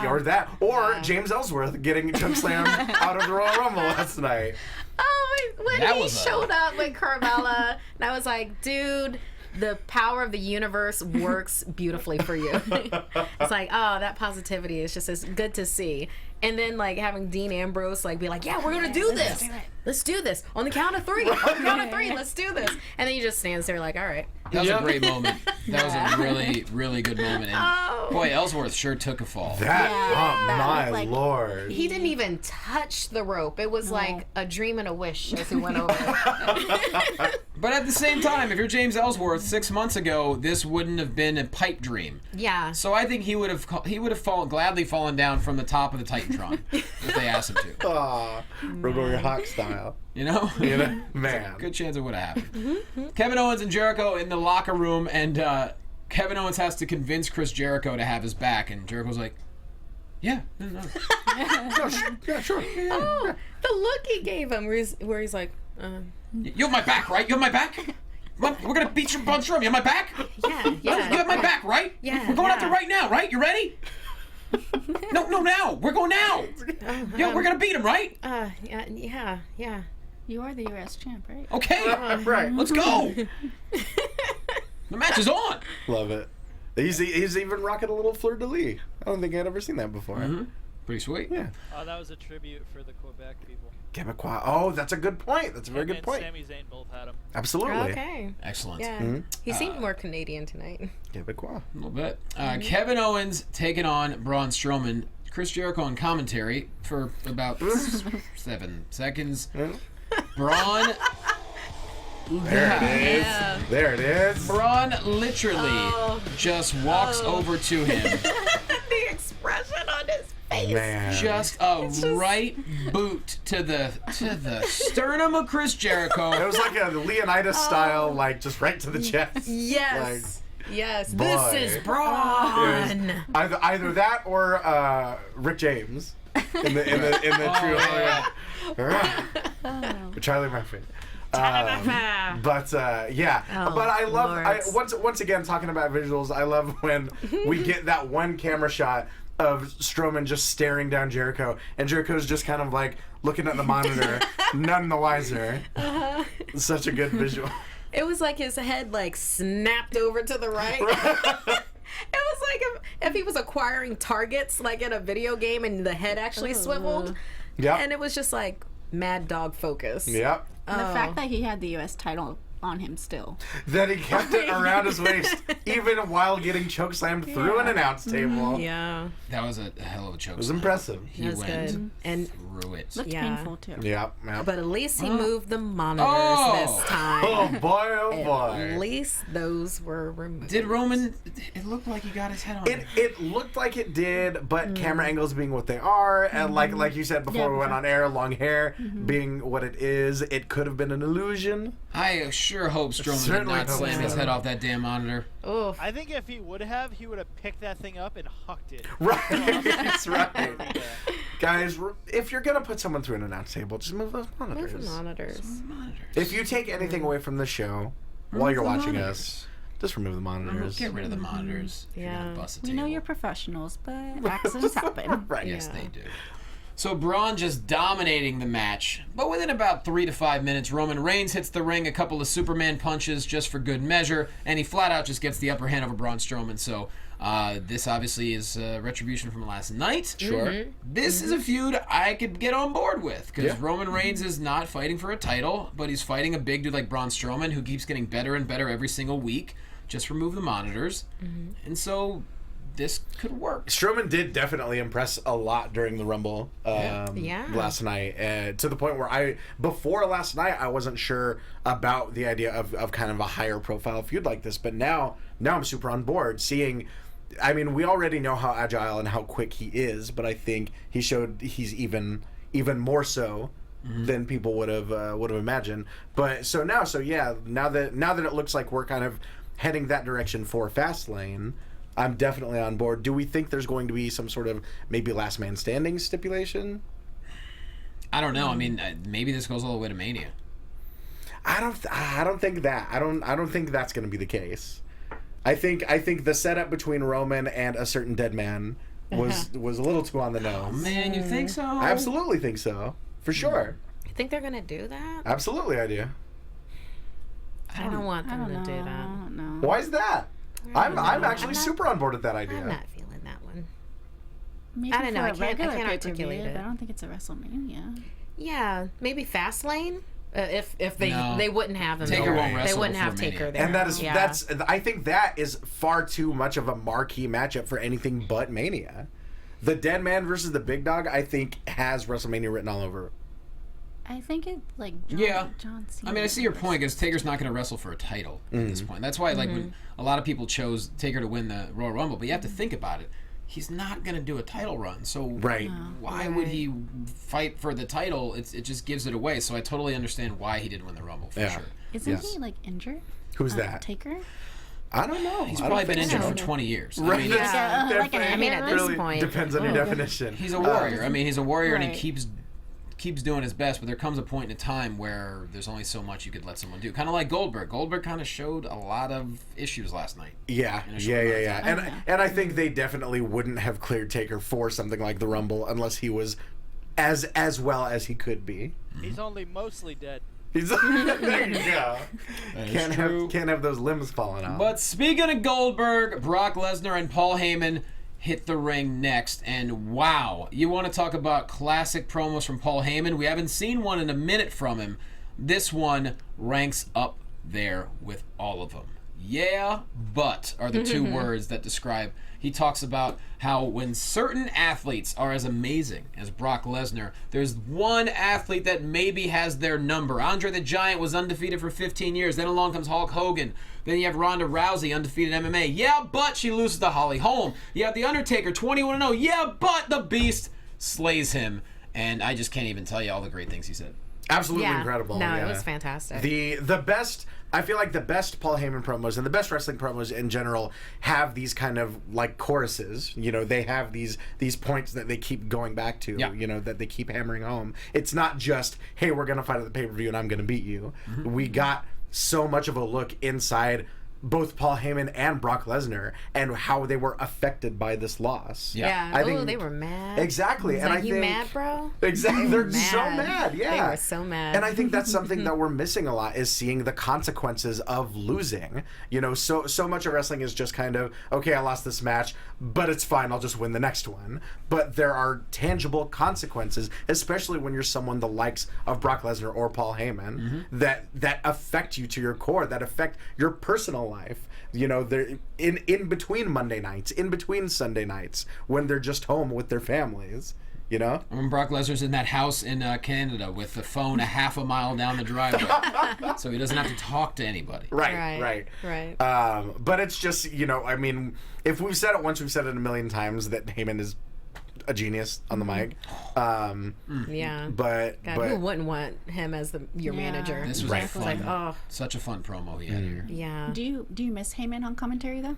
or that, or James Ellsworth getting chokeslammed out of the Royal Rumble last night. Oh, when he showed up with Carmella, and I was like, dude, the power of the universe works beautifully for you. It's like, oh, that positivity is just as good to see. And then, like, having Dean Ambrose, like, be like, yeah, we're going to do this. Let's do this. On the count of three. On the count of three, let's do this. And then he just stands there like, all right. That was a great moment. That was a really, really good moment. And boy, Ellsworth sure took a fall. My lord. He didn't even touch the rope. It was like a dream and a wish as he went over. But at the same time, if you're James Ellsworth, 6 months ago, this wouldn't have been a pipe dream. Yeah. So I think he would have gladly fallen down from the top of the Titantron if they asked him to. Aw, Road Warrior Hawk style. You know? Man. Good chance it would have happened. Kevin Owens and Jericho in the locker room, and Kevin Owens has to convince Chris Jericho to have his back, and Jericho's like, yeah, no. Yeah, sure. Oh, the look he gave him where he's like, You have my back, right? You have my back? We're going to beat your bunch room. You have my back? Yeah. You have my back, right? Yeah. We're going out there right now, right? You ready? No, now. We're going now. Yeah, we're going to beat him, right? Yeah. You are the U.S. champ, right? Okay. Right. Let's go. The match is on. Love it. He's even rocking a little fleur-de-lis. I don't think I'd ever seen that before. Mm-hmm. Pretty sweet. Yeah. Oh, that was a tribute for the Quebec people. Quebecois. Oh, that's a good point. That's a very Him good and point. Sami Zayn both had him. Absolutely. Okay. Excellent. Yeah. He seemed more Canadian tonight. Quebecois. A little bit. Kevin Owens taking on Braun Strowman. Chris Jericho on commentary for about 7 seconds. Braun. There it is. Yeah. There it is. Braun literally just walks over to him. The expression on his face. Man. Just a right boot to the sternum of Chris Jericho. It was like a Leonidas style, like just right to the chest. Yes. Yes. Boy. This is Braun. It was either that or Rick James in the trio. Charlie Murphy. But I love once again talking about visuals. I love when we get that one camera shot of Strowman just staring down Jericho, and Jericho's just kind of like looking at the monitor, none the wiser. Such a good visual. It was like his head like snapped over to the right. It was like if he was acquiring targets like in a video game and the head actually swiveled. Yeah. And it was just like Mad Dog focus. Yep. And the fact that he had the U.S. title on him still. That he kept it around his waist, even while getting chokeslammed through an announce table. Yeah. That was a hell of a choke. It was impressive. He That was went good. And through it. Looked Yeah. painful too. Yeah. but at least he moved the monitors Oh! this time. Oh boy, oh At boy. least those were removed. Did Roman? It looked like he got his head on it. It looked like it did, but camera angles being what they are, and like you said before we went on air, long hair being what it is, it could have been an illusion. I sure hope Strowman did Certainly not hope slam so. his head off that damn monitor. Oof. I think if he would have picked that thing up and hucked it. Right, that's right. Guys, if you're gonna put someone through an announce table, just move those monitors. Move the monitors. If you take anything away from the show while you're watching us, just remove the monitors. Get rid of the monitors. If you're Yeah. gonna bust a We know table. you're professionals, but accidents happen. Right. Yes, Yeah. they do. So Braun just dominating the match, but within about 3 to 5 minutes, Roman Reigns hits the ring, a couple of Superman punches just for good measure, and he flat out just gets the upper hand over Braun Strowman. So this obviously is retribution from last night. Sure. This is a feud I could get on board with, because Yeah. Roman Reigns is not fighting for a title, but he's fighting a big dude like Braun Strowman, who keeps getting better and better every single week. Just remove the monitors, and so this could work. Strowman did definitely impress a lot during the Rumble Yeah. last night, to the point where before last night, I wasn't sure about the idea of kind of a higher profile feud like this, but now I'm super on board, seeing, I mean, we already know how agile and how quick he is, but I think he showed he's even more so than people would have imagined. But now that it looks like we're kind of heading that direction for Fastlane, I'm definitely on board. Do we think there's going to be some sort of maybe last man standing stipulation? I don't know. I mean, maybe this goes all the way to Mania. I don't think that. I don't think that's going to be the case. I think the setup between Roman and a certain dead man was a little too on the nose. Man, you think so? I absolutely think so. For sure. You think they're gonna do that? Absolutely I do. I don't want I them don't know. to do I that. don't know. Why is that? I'm actually I'm not- super on board with that idea. I'm not feeling that one. Maybe I don't know, for I a can't regular articulate pay-per-view, it. but I don't think it's a WrestleMania. Yeah, maybe Fastlane. If they No. they wouldn't have him. Taker there. won't They wrestle wouldn't before have Taker Mania. there. And Yeah. that's I think that is far too much of a marquee matchup for anything but Mania. The Dead Man versus the Big Dog, I think, has WrestleMania written all over it. I think it John Cena. I mean, I see your point, because Taker's not going to wrestle for a title at this point. That's why, when a lot of people chose Taker to win the Royal Rumble, but you have to think about it. He's not going to do a title run, so Right. why would he fight for the title? It just gives it away. So I totally understand why he didn't win the Rumble, for Yeah. sure. Isn't Yes. he like injured? Who's that? Taker? I don't know. He's I don't probably been think injured so. for 20 years. Right. I mean, Yeah, That's like an definitely- I mean, at this really point- depends on your definition. he's a warrior. I mean, he's a warrior, and he Right. keeps doing his best, but there comes a point in time where there's only so much you could let someone do. Kind of like Goldberg. Goldberg kind of showed a lot of issues last night. Yeah, in a short amount of time. And I think they definitely wouldn't have cleared Taker for something like the Rumble unless he was as well as he could be. He's only mostly dead. He's there you go. is true. Can't have those limbs falling out. But speaking of Goldberg, Brock Lesnar and Paul Heyman hit the ring next, and wow, you want to talk about classic promos from Paul Heyman? We haven't seen one in a minute from him. This one ranks up there with all of them. Yeah, but are the two words that describe. He talks about how when certain athletes are as amazing as Brock Lesnar, there's one athlete that maybe has their number. Andre the Giant was undefeated for 15 years. Then along comes Hulk Hogan. Then you have Ronda Rousey, undefeated MMA. Yeah, but she loses to Holly Holm. You have The Undertaker, 21-0. Yeah, but the Beast slays him. And I just can't even tell you all the great things he said. Absolutely Yeah. incredible. No, yeah. it was fantastic. The best, I feel like the best Paul Heyman promos and the best wrestling promos in general have these kind of like choruses. You know, they have these points that they keep going back to. Yeah. You know, that they keep hammering home. It's not just, hey, we're gonna fight at the pay-per-view and I'm gonna beat you. We got so much of a look inside both Paul Heyman and Brock Lesnar and how they were affected by this loss. Yeah. I think they were mad. Exactly. It's And like, I you think mad, bro? Exactly. They're mad. so mad. Yeah. They were so mad. And I think that's something that we're missing a lot, is seeing the consequences of losing. You know, so much of wrestling is just kind of, okay, I lost this match, but it's fine, I'll just win the next one. But there are tangible consequences, especially when you're someone the likes of Brock Lesnar or Paul Heyman, that affect you to your core, that affect your personal life. You know, they're in between Monday nights, in between Sunday nights, when they're just home with their families. You know? When Brock Lesnar's in that house in Canada with the phone a half a mile down the driveway, so he doesn't have to talk to anybody. Right. But it's just, you know, I mean, if we've said it once, we've said it a million times that Heyman is a genius on the mic. Yeah. But who wouldn't want him as your manager? This was It's like, oh, such a fun promo he had here. yeah. Do you miss Heyman on commentary though?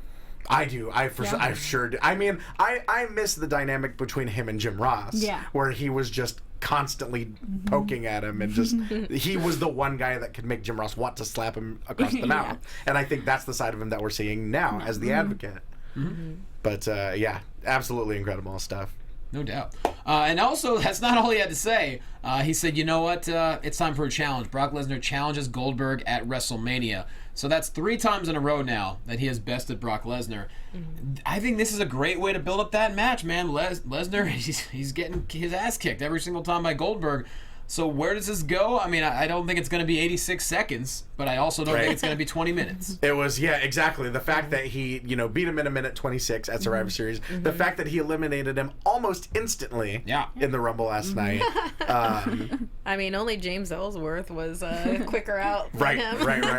I do. I sure do. I mean, I miss the dynamic between him and Jim Ross. Yeah. Where he was just constantly poking at him and just he was the one guy that could make Jim Ross want to slap him across the mouth. And I think that's the side of him that we're seeing now as the advocate. But yeah, absolutely incredible stuff. No doubt. And also, that's not all he had to say. He said, you know what? It's time for a challenge. Brock Lesnar challenges Goldberg at WrestleMania. So that's 3 times in a row now that he has bested Brock Lesnar. I think this is a great way to build up that match, man. Lesnar, he's getting his ass kicked every single time by Goldberg. So where does this go? I mean, I don't think it's going to be 86 seconds, but I also don't think it's going to be 20 minutes. It was, yeah, exactly. The fact that he, you know, beat him in a minute 26 at Survivor Series. The fact that he eliminated him almost instantly in the Rumble last night. I mean, only James Ellsworth was quicker out than him.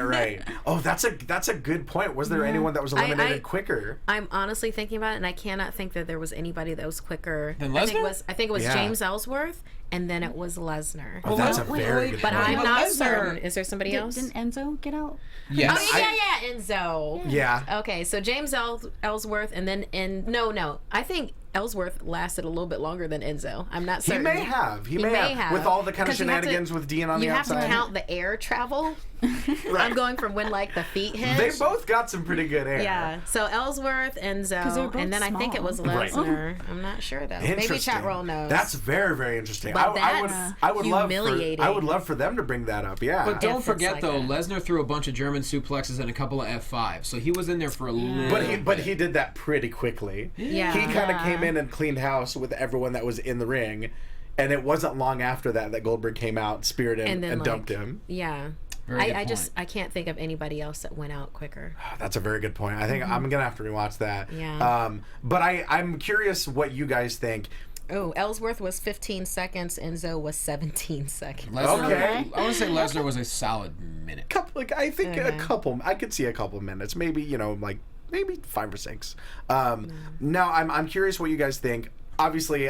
Right. Oh, that's a good point. Was there anyone that was eliminated quicker? I'm honestly thinking about it, and I cannot think that there was anybody that was quicker. Than Lesnar? I think it was James Ellsworth, and then it was Lesnar. Oh, that's a very good But point. I'm not Lesnar- certain. Is there somebody else? Didn't Enzo get out? Yes. Oh, yeah, Enzo. Yeah. Okay, so James Ellsworth, and then no, I think Ellsworth lasted a little bit longer than Enzo. I'm not certain. He may have. With all the kind of 'Cause you have shenanigans with Dean on the outside. You have to count the air travel. I'm going from when, like, the feet hit. They both got some pretty good air. Yeah. So Ellsworth, they're Enzo, both and then I think it was small. Lesnar. I'm not sure though. Maybe Interesting. chat roll knows. That's very, very interesting. But I would love humiliating. I would love for them to bring that up. Yeah. But don't it's forget, like though, that. Lesnar threw a bunch of German suplexes and a couple of F5s, so he was in there for a little But he did that pretty quickly. Yeah. He kind of came in and cleaned house with everyone that was in the ring, and it wasn't long after that Goldberg came out, speared him, then, and like, dumped him. Yeah. Very good I can't think of anybody else that went out quicker. That's a very good point. I think I'm gonna have to rewatch that. Yeah. But I'm curious what you guys think. Oh, Ellsworth was 15 seconds. Enzo was 17 seconds. Lesnar, Okay. I want to say Lesnar was a solid minute. I think a couple. I could see a couple minutes, maybe like maybe 5 or 6. Now I'm curious what you guys think. Obviously,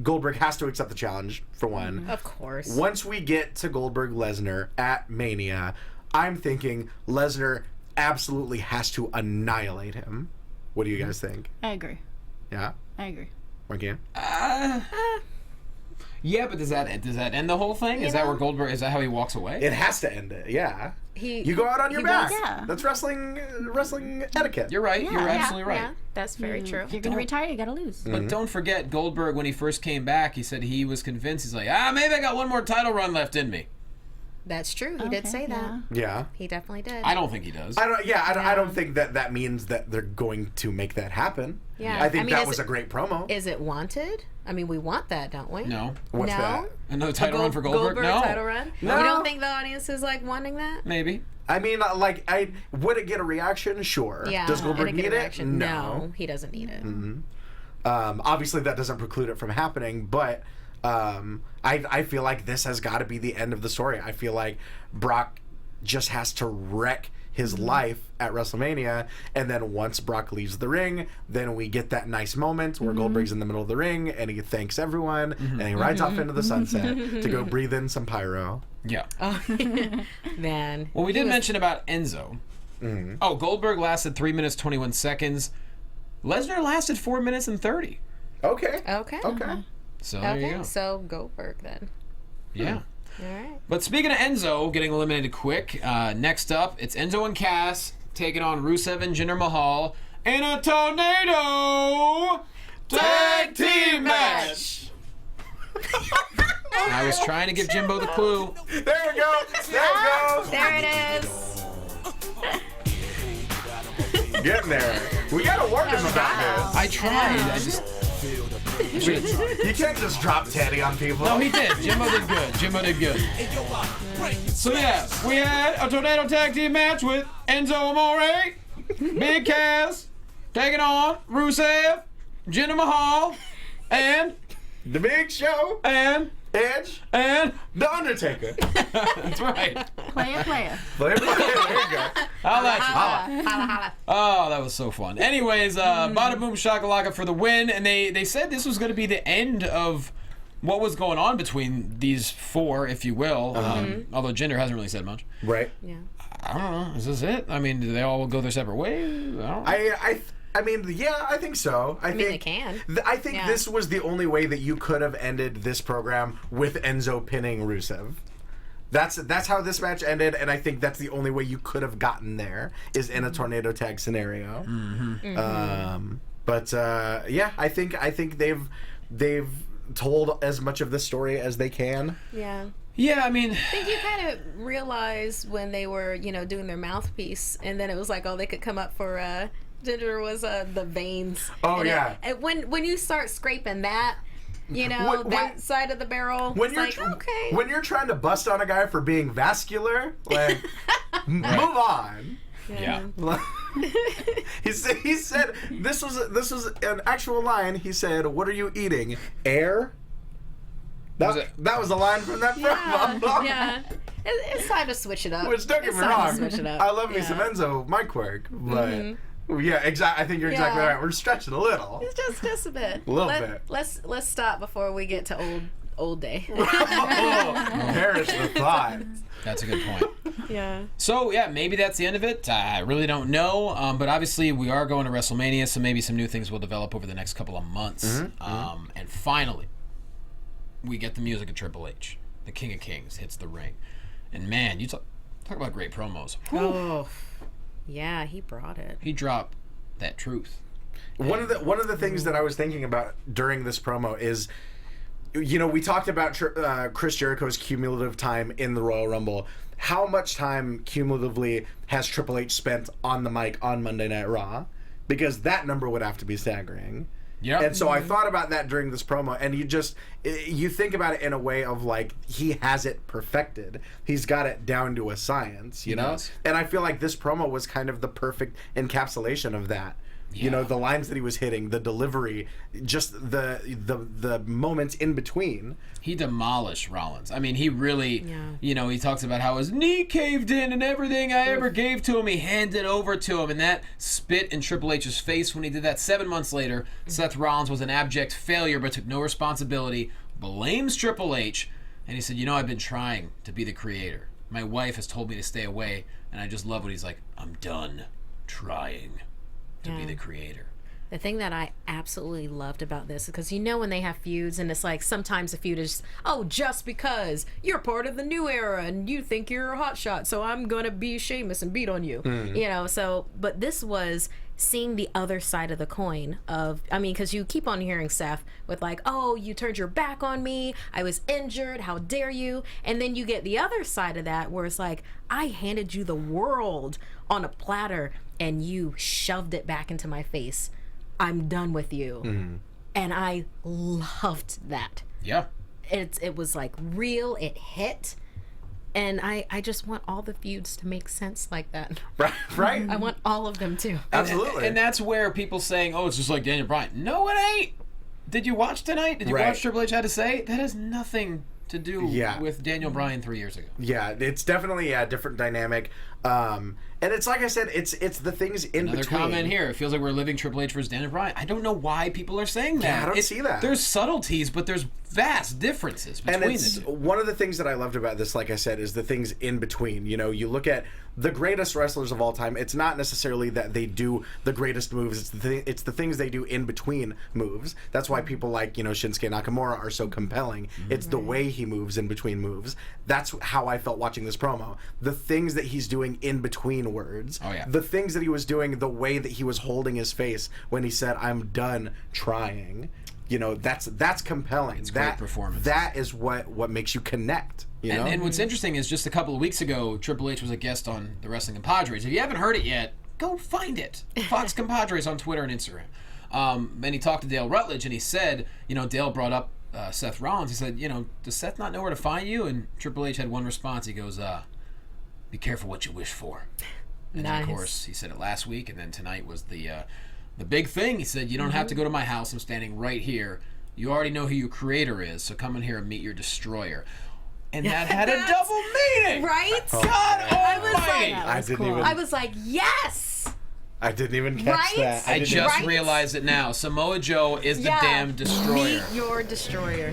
Goldberg has to accept the challenge for one. Of course. Once we get to Goldberg Lesnar at Mania, I'm thinking Lesnar absolutely has to annihilate him. What do you guys think? I agree. Yeah, I agree. Markeia? Yeah, but does that end the whole thing? Is that where Goldberg? Is that how he walks away? It has to end it. Yeah. He- you go out on your he back. wants- Yeah. That's wrestling etiquette. You're right. You're absolutely right. Yeah, that's very true. If you're gonna retire, you gotta lose. But don't forget, Goldberg, when he first came back, he said he was convinced. He's like, maybe I got one more title run left in me. That's true. He did say that. Yeah. He definitely did. I don't think he does. I don't think that means that they're going to make that happen. Yeah. I think I mean, that is was a it- great promo. Is it wanted? I mean, we want that, don't we? No. What's no? that? Another title run for Goldberg? Goldberg No. title run? No. You don't think the audience is, like, wanting that? Maybe. I mean, would it get a reaction? Sure. Yeah. Does Goldberg and a need good it? reaction. No. No, he doesn't need it. Obviously, that doesn't preclude it from happening, but I feel like this has got to be the end of the story. I feel like Brock just has to wreck his life at WrestleMania, and then once Brock leaves the ring, then we get that nice moment where Goldberg's in the middle of the ring and he thanks everyone and he rides off into the sunset to go breathe in some pyro. Yeah. Man. Well, we did mention about Enzo. Mm-hmm. Oh, Goldberg lasted 3 minutes 21 seconds. Lesnar lasted 4 minutes and 30. Okay. Okay. Okay. So there you Okay, go. so Goldberg then. Yeah. All right. But speaking of Enzo getting eliminated quick, next up, it's Enzo and Cass taking on Rusev and Jinder Mahal in a tornado tag team match. I was trying to give Jimbo the clue. There we go. There we go. There it is. Getting there. We gotta warn him about this. I tried. I just. You can't just drop Teddy on people. No, he did. Jimbo did good. Jimbo did good. So yeah, we had a tornado tag team match with Enzo Amore, Big Cass, taking on Rusev, Jinder Mahal, and The Big Show, and Edge, and The Undertaker. that's right. Player. There you go. I'll let you. Holla, holla. Oh, that was so fun. Anyways, Bada Boom Shakalaka for the win, and they said this was going to be the end of what was going on between these four, if you will. Although Jinder hasn't really said much. Right. Yeah. I don't know. Is this it? I mean, do they all go their separate ways? I don't know. I mean, yeah, I think so. I mean, think they can. I think Yeah. this was the only way that you could have ended this program with Enzo pinning Rusev. That's how this match ended, and I think that's the only way you could have gotten there is in a tornado tag scenario. But yeah, I think they've told as much of the story as they can. Yeah. Yeah, I mean, I think you kind of realized when they were, doing their mouthpiece, and then it was like, oh, they could come up for Ginger was the veins. Oh, and yeah. And when you start scraping that, When- side of the barrel, When it's you're like, okay. when you're trying to bust on a guy for being vascular, like move on. yeah. he said this was an actual line. He said, "What are you eating? Air?" That was a line from that promo. Yeah. It's time to switch it up. Which, don't get It's me time to wrong, switch it up. I love me Yeah. some Enzo mic work, but yeah, exactly. I think you're exactly Yeah. right. We're stretching a little. It's just a bit. A little bit. Let's stop before we get to old day. Perish the thought. That's a good point. Yeah. So, yeah, maybe that's the end of it. I really don't know. But obviously, we are going to WrestleMania, so maybe some new things will develop over the next couple of months. And finally, we get the music of Triple H. The King of Kings hits the ring. And, man, you talk about great promos. Oh. Yeah, he brought it. He dropped that truth. One of the things that I was thinking about during this promo is, we talked about Chris Jericho's cumulative time in the Royal Rumble. How much time cumulatively has Triple H spent on the mic on Monday Night Raw? Because that number would have to be staggering. Yeah. And so I thought about that during this promo, and you think about it in a way of like he has it perfected. He's got it down to a science, you know? does. And I feel like this promo was kind of the perfect encapsulation of that. Yeah. The lines that he was hitting, the delivery, just the moments in between. He demolished Rollins. I mean, he really, he talks about how his knee caved in and everything I ever gave to him, he handed over to him. And that spit in Triple H's face when he did that 7 months later. Seth Rollins was an abject failure but took no responsibility, blames Triple H, and he said, I've been trying to be the creator. My wife has told me to stay away, and I just love what he's like, I'm done trying to be the creator. The thing that I absolutely loved about this, because when they have feuds and it's like sometimes the feud is, just because you're part of the new era and you think you're a hotshot, so I'm going to be Sheamus and beat on you. But this was seeing the other side of the coin of, because you keep on hearing Seth with like, oh, you turned your back on me, I was injured, how dare you? And then you get the other side of that where it's like, I handed you the world on a platter and you shoved it back into my face. I'm done with you. And I loved that. Yeah. It was like real, it hit. And I just want all the feuds to make sense like that. Right? I want all of them too. Absolutely. And that's where people saying, it's just like Daniel Bryan. No, it ain't. Did you watch tonight? Did you watch Triple H had to say? That has nothing to do with Daniel Bryan 3 years ago. Yeah, it's definitely a different dynamic. And it's like I said, it's the things in Another between. comment here. It feels like we're living Triple H versus Daniel Bryan. I don't know why people are saying that. Yeah, I don't see that. There's subtleties, but there's vast differences between And it's the two. one of the things that I loved about this, like I said, is the things in between. You know, you look at the greatest wrestlers of all time. It's not necessarily that they do the greatest moves. It's the things they do in between moves. That's why people like, you know, Shinsuke Nakamura are so compelling. It's the way he moves in between moves. That's how I felt watching this promo. The things that he's doing in between words. Oh, yeah. The things that he was doing, the way that he was holding his face when he said, "I'm done trying." You know, that's compelling. It's great performance. That is what makes you connect. You know? And what's interesting is just a couple of weeks ago, Triple H was a guest on the Wrestling Compadres. If you haven't heard it yet, go find it. Fox Compadres on Twitter and Instagram. And he talked to Dale Rutledge, and he said, you know, Dale brought up Seth Rollins. He said, you know, does Seth not know where to find you? And Triple H had one response. He goes, be careful what you wish for. And then, of course, he said it last week, and then tonight was the big thing. He said, you don't have to go to my house. I'm standing right here. You already know who your creator is, so come in here and meet your destroyer. And that had a double meaning. Right? God almighty. I was like, yes! I didn't even catch Right? that. I didn't just Right? realized it now. Samoa Joe is the damn destroyer. Meet your destroyer.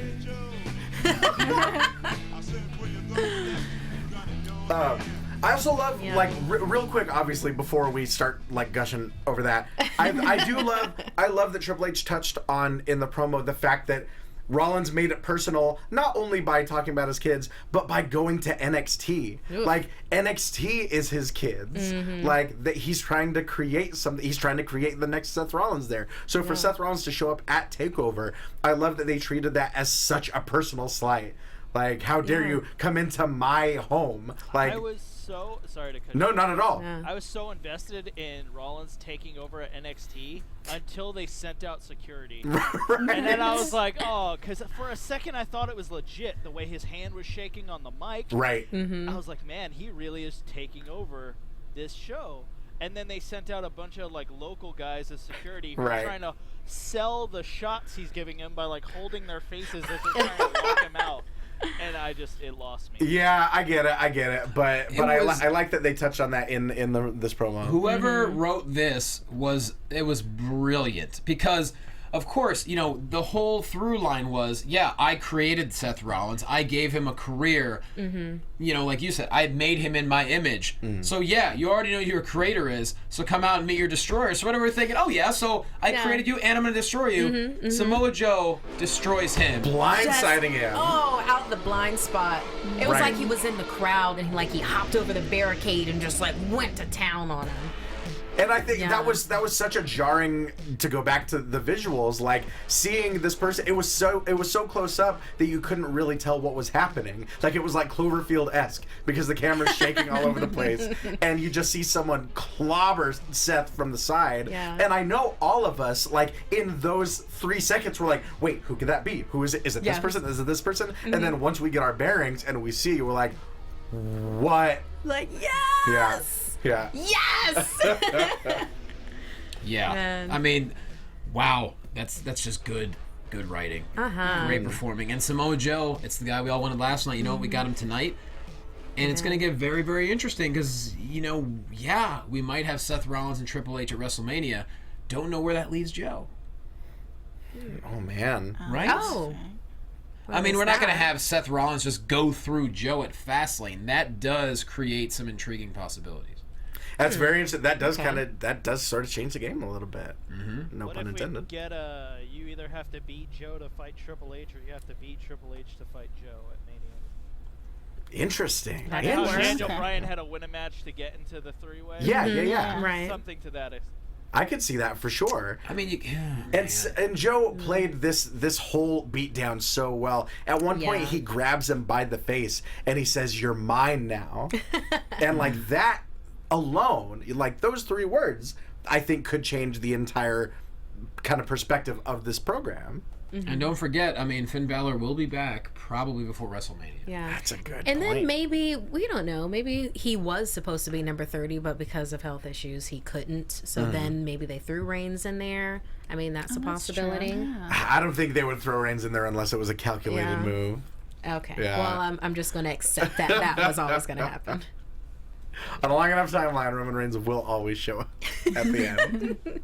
I also love, like, real quick, obviously, before we start, like, gushing over that, I love that Triple H touched on, in the promo, the fact that Rollins made it personal, not only by talking about his kids, but by going to NXT. Oof. Like, NXT is his kids. Like, that he's trying to create something. He's trying to create the next Seth Rollins there. So for Seth Rollins to show up at TakeOver, I love that they treated that as such a personal slight. Like, how dare you come into my home? Like, I was so sorry to cut no, you not at all. I was so invested in Rollins taking over at NXT until they sent out security. Right. And then I was like, oh, because for a second I thought it was legit, the way his hand was shaking on the mic. Right. I was like, man, he really is taking over this show. And then they sent out a bunch of, like, local guys as security who are trying to sell the shots he's giving him by, like, holding their faces as they're trying to walk him out. And it lost me. Yeah, I get it, but I like that they touched on that in this promo. Whoever wrote this was brilliant, because of course, you know, the whole through line was, I created Seth Rollins. I gave him a career. You know, like you said, I made him in my image. So you already know who your creator is. So come out and meet your destroyer. So whatever we're thinking, so I created you and I'm going to destroy you. Samoa Joe destroys him. Blindsiding him. Oh, out the blind spot. It was like he was in the crowd and he hopped over the barricade and just, like, went to town on him. And I think that was such a jarring, to go back to the visuals, like seeing this person. It was so close up that you couldn't really tell what was happening. Like, it was like Cloverfield-esque because the camera's shaking all over the place, and you just see someone clobber Seth from the side. Yeah. And I know all of us, like, in those 3 seconds, we're like, wait, who could that be? Who is it? Is it this person? Is it this person? And then once we get our bearings and we see, we're like, what? Like, Yeah. yes! Yeah. Yes! Man. I mean, wow, that's just good writing. Great performing. And Samoa Joe, it's the guy we all wanted last night. You know what? We got him tonight. And it's going to get very, very interesting because, you know, we might have Seth Rollins and Triple H at WrestleMania. Don't know where that leaves Joe. Oh, man. Right? Oh. I mean, we're not going to have Seth Rollins just go through Joe at Fastlane. That does create some intriguing possibilities. That's very interesting. That does sort of change the game a little bit. No What pun if intended. we get you either have to beat Joe to fight Triple H, or you have to beat Triple H to fight Joe at Mania? Interesting. That How could work. Daniel Bryan had to win a match to get into the three-way? Yeah. Right. Something to that extent. I could see that for sure. I mean, And Joe played this whole beatdown so well. At one point, he grabs him by the face and he says, "You're mine now." And like that alone, like those 3 words, I think could change the entire kind of perspective of this program. And don't forget, I mean, Finn Balor will be back probably before WrestleMania. Yeah. That's a good And point. then maybe, we don't know, maybe he was supposed to be number 30, but because of health issues, he couldn't. So then maybe they threw Reigns in there. I mean, that's a possibility. I don't think they would throw Reigns in there unless it was a calculated move. Okay. Yeah. Well, I'm just going to accept that was always going to happen. On a long enough timeline, Roman Reigns will always show up at the end.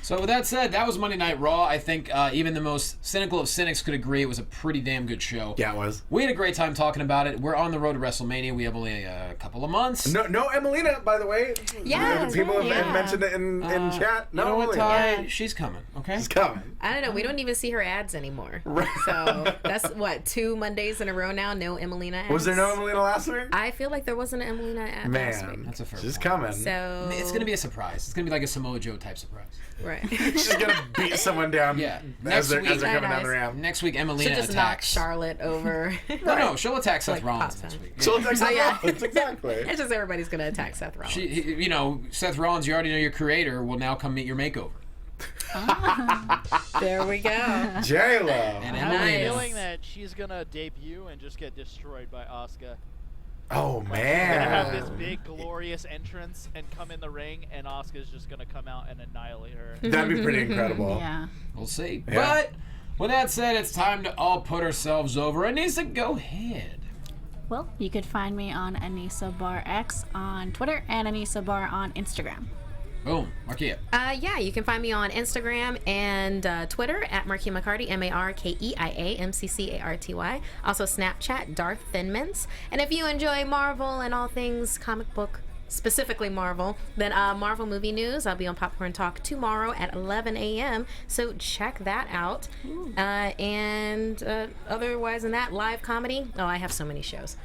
So with that said, that was Monday Night Raw. I think even the most cynical of cynics could agree it was a pretty damn good show. Yeah, it was. We had a great time talking about it. We're on the road to WrestleMania. We have only a couple of months. No, Emelina, by the way. Yes, People have yeah. mentioned it in chat. No, You know what, Emelina. Ty? Yeah. She's coming, okay? She's coming. I don't know. We don't even see her ads anymore. So that's what, 2 Mondays in a row now. No Emelina ads. Was there no Emelina last week? I feel like there wasn't an Emelina ad last week. Man, That's a fair she's point. coming. So It's going to be a surprise. It's going to be like a Samoa Joe type surprise. right. She's gonna beat someone down. Yeah. As they're Next week- coming down Nice. the ramp. Next week, She'll Emelina just knock attacks. Charlotte over. No, she'll attack Seth Like Rollins pop next time. week. So it's Oh, yeah. exactly. It's just everybody's gonna attack Seth Rollins. Seth Rollins, you already know your creator, will now come meet your makeover. There we go. J-Lo. And I have a Nice. feeling that she's gonna debut and just get destroyed by Asuka. Oh Gonna have man. this big glorious entrance and come in the ring, and Asuka's just gonna come out and annihilate her. That'd be pretty incredible. Yeah. We'll see. Yeah. But with that said, it's time to all put ourselves over. Anissa, go ahead. Well, you could find me on Anissa Bar X on Twitter and Anissa Bar on Instagram. Boom. Markeia. Yeah, you can find me on Instagram and Twitter at Markeia McCarty, MarkeiaMcCarty. Also Snapchat, Darth Thinmans. And if you enjoy Marvel and all things comic book, specifically Marvel, then Marvel Movie News, I'll be on Popcorn Talk tomorrow at 11 a.m. So check that out. And otherwise than that, live comedy. Oh, I have so many shows.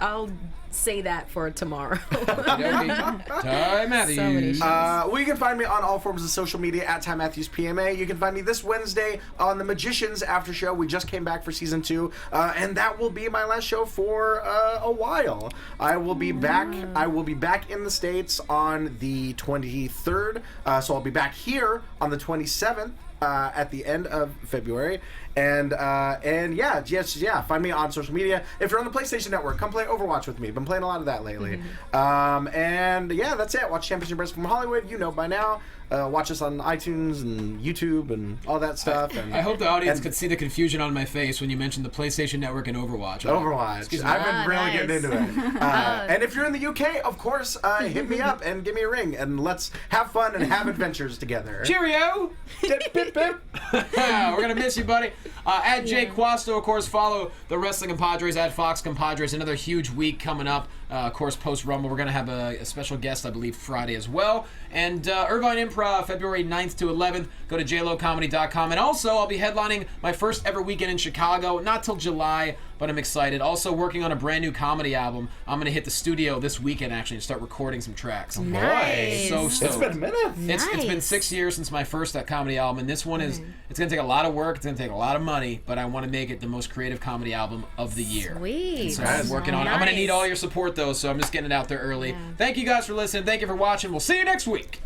I'll say that for tomorrow. Ty Matthews. So many shows. Well, you can find me on all forms of social media at Ty Matthews PMA. You can find me this Wednesday on the Magicians After Show. We just came back for season 2, and that will be my last show for a while. I will be back. I will be back in the States on the 23rd. So I'll be back here on the 27th. At the end of February, and find me on social media. If you're on the PlayStation Network, come play Overwatch with me. Been playing a lot of that lately. That's it. Watch Championship Wrestling from Hollywood. You know by now. Watch us on iTunes and YouTube and all that stuff. I hope the audience could see the confusion on my face when you mentioned the PlayStation Network and Overwatch. Overwatch. I've been really nice. getting into it. And if you're in the UK, of course, hit me up and give me a ring, and let's have fun and have adventures together. Cheerio! Pip, pip, pip. We're going to miss you, buddy. At Jay Quasto, of course, follow the Wrestling Compadres at Fox Compadres. Another huge week coming up. Of course, post-Rumble, we're going to have a special guest, I believe, Friday as well. And Irvine Improv, February 9th to 11th. Go to jlocomedy.com. And also, I'll be headlining my first ever weekend in Chicago. Not till July, but I'm excited. Also, working on a brand new comedy album. I'm going to hit the studio this weekend, actually, and start recording some tracks. Nice. So stoked. It's been a minute. It's been 6 years since my first comedy album, and this one is it's gonna take a lot of work, it's gonna take a lot of money, but I want to make it the most creative comedy album of the year. Sweet. So I'm working on it. I'm gonna need all your support though, so I'm just getting it out there early. Thank you guys for listening. Thank you for watching. We'll see you next week.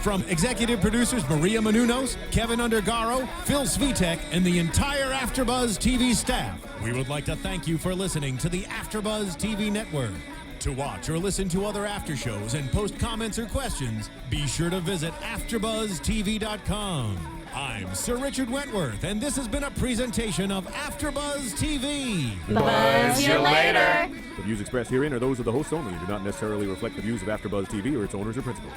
From executive producers Maria Menounos, Kevin Undergaro, Phil Svitek, and the entire AfterBuzz TV staff, we would like to thank you for listening to the AfterBuzz TV network. To watch or listen to other after shows and post comments or questions, be sure to visit AfterBuzzTV.com. I'm Sir Richard Wentworth, and this has been a presentation of AfterBuzz TV. Buzz you later. The views expressed herein are those of the hosts only and do not necessarily reflect the views of AfterBuzz TV or its owners or principals.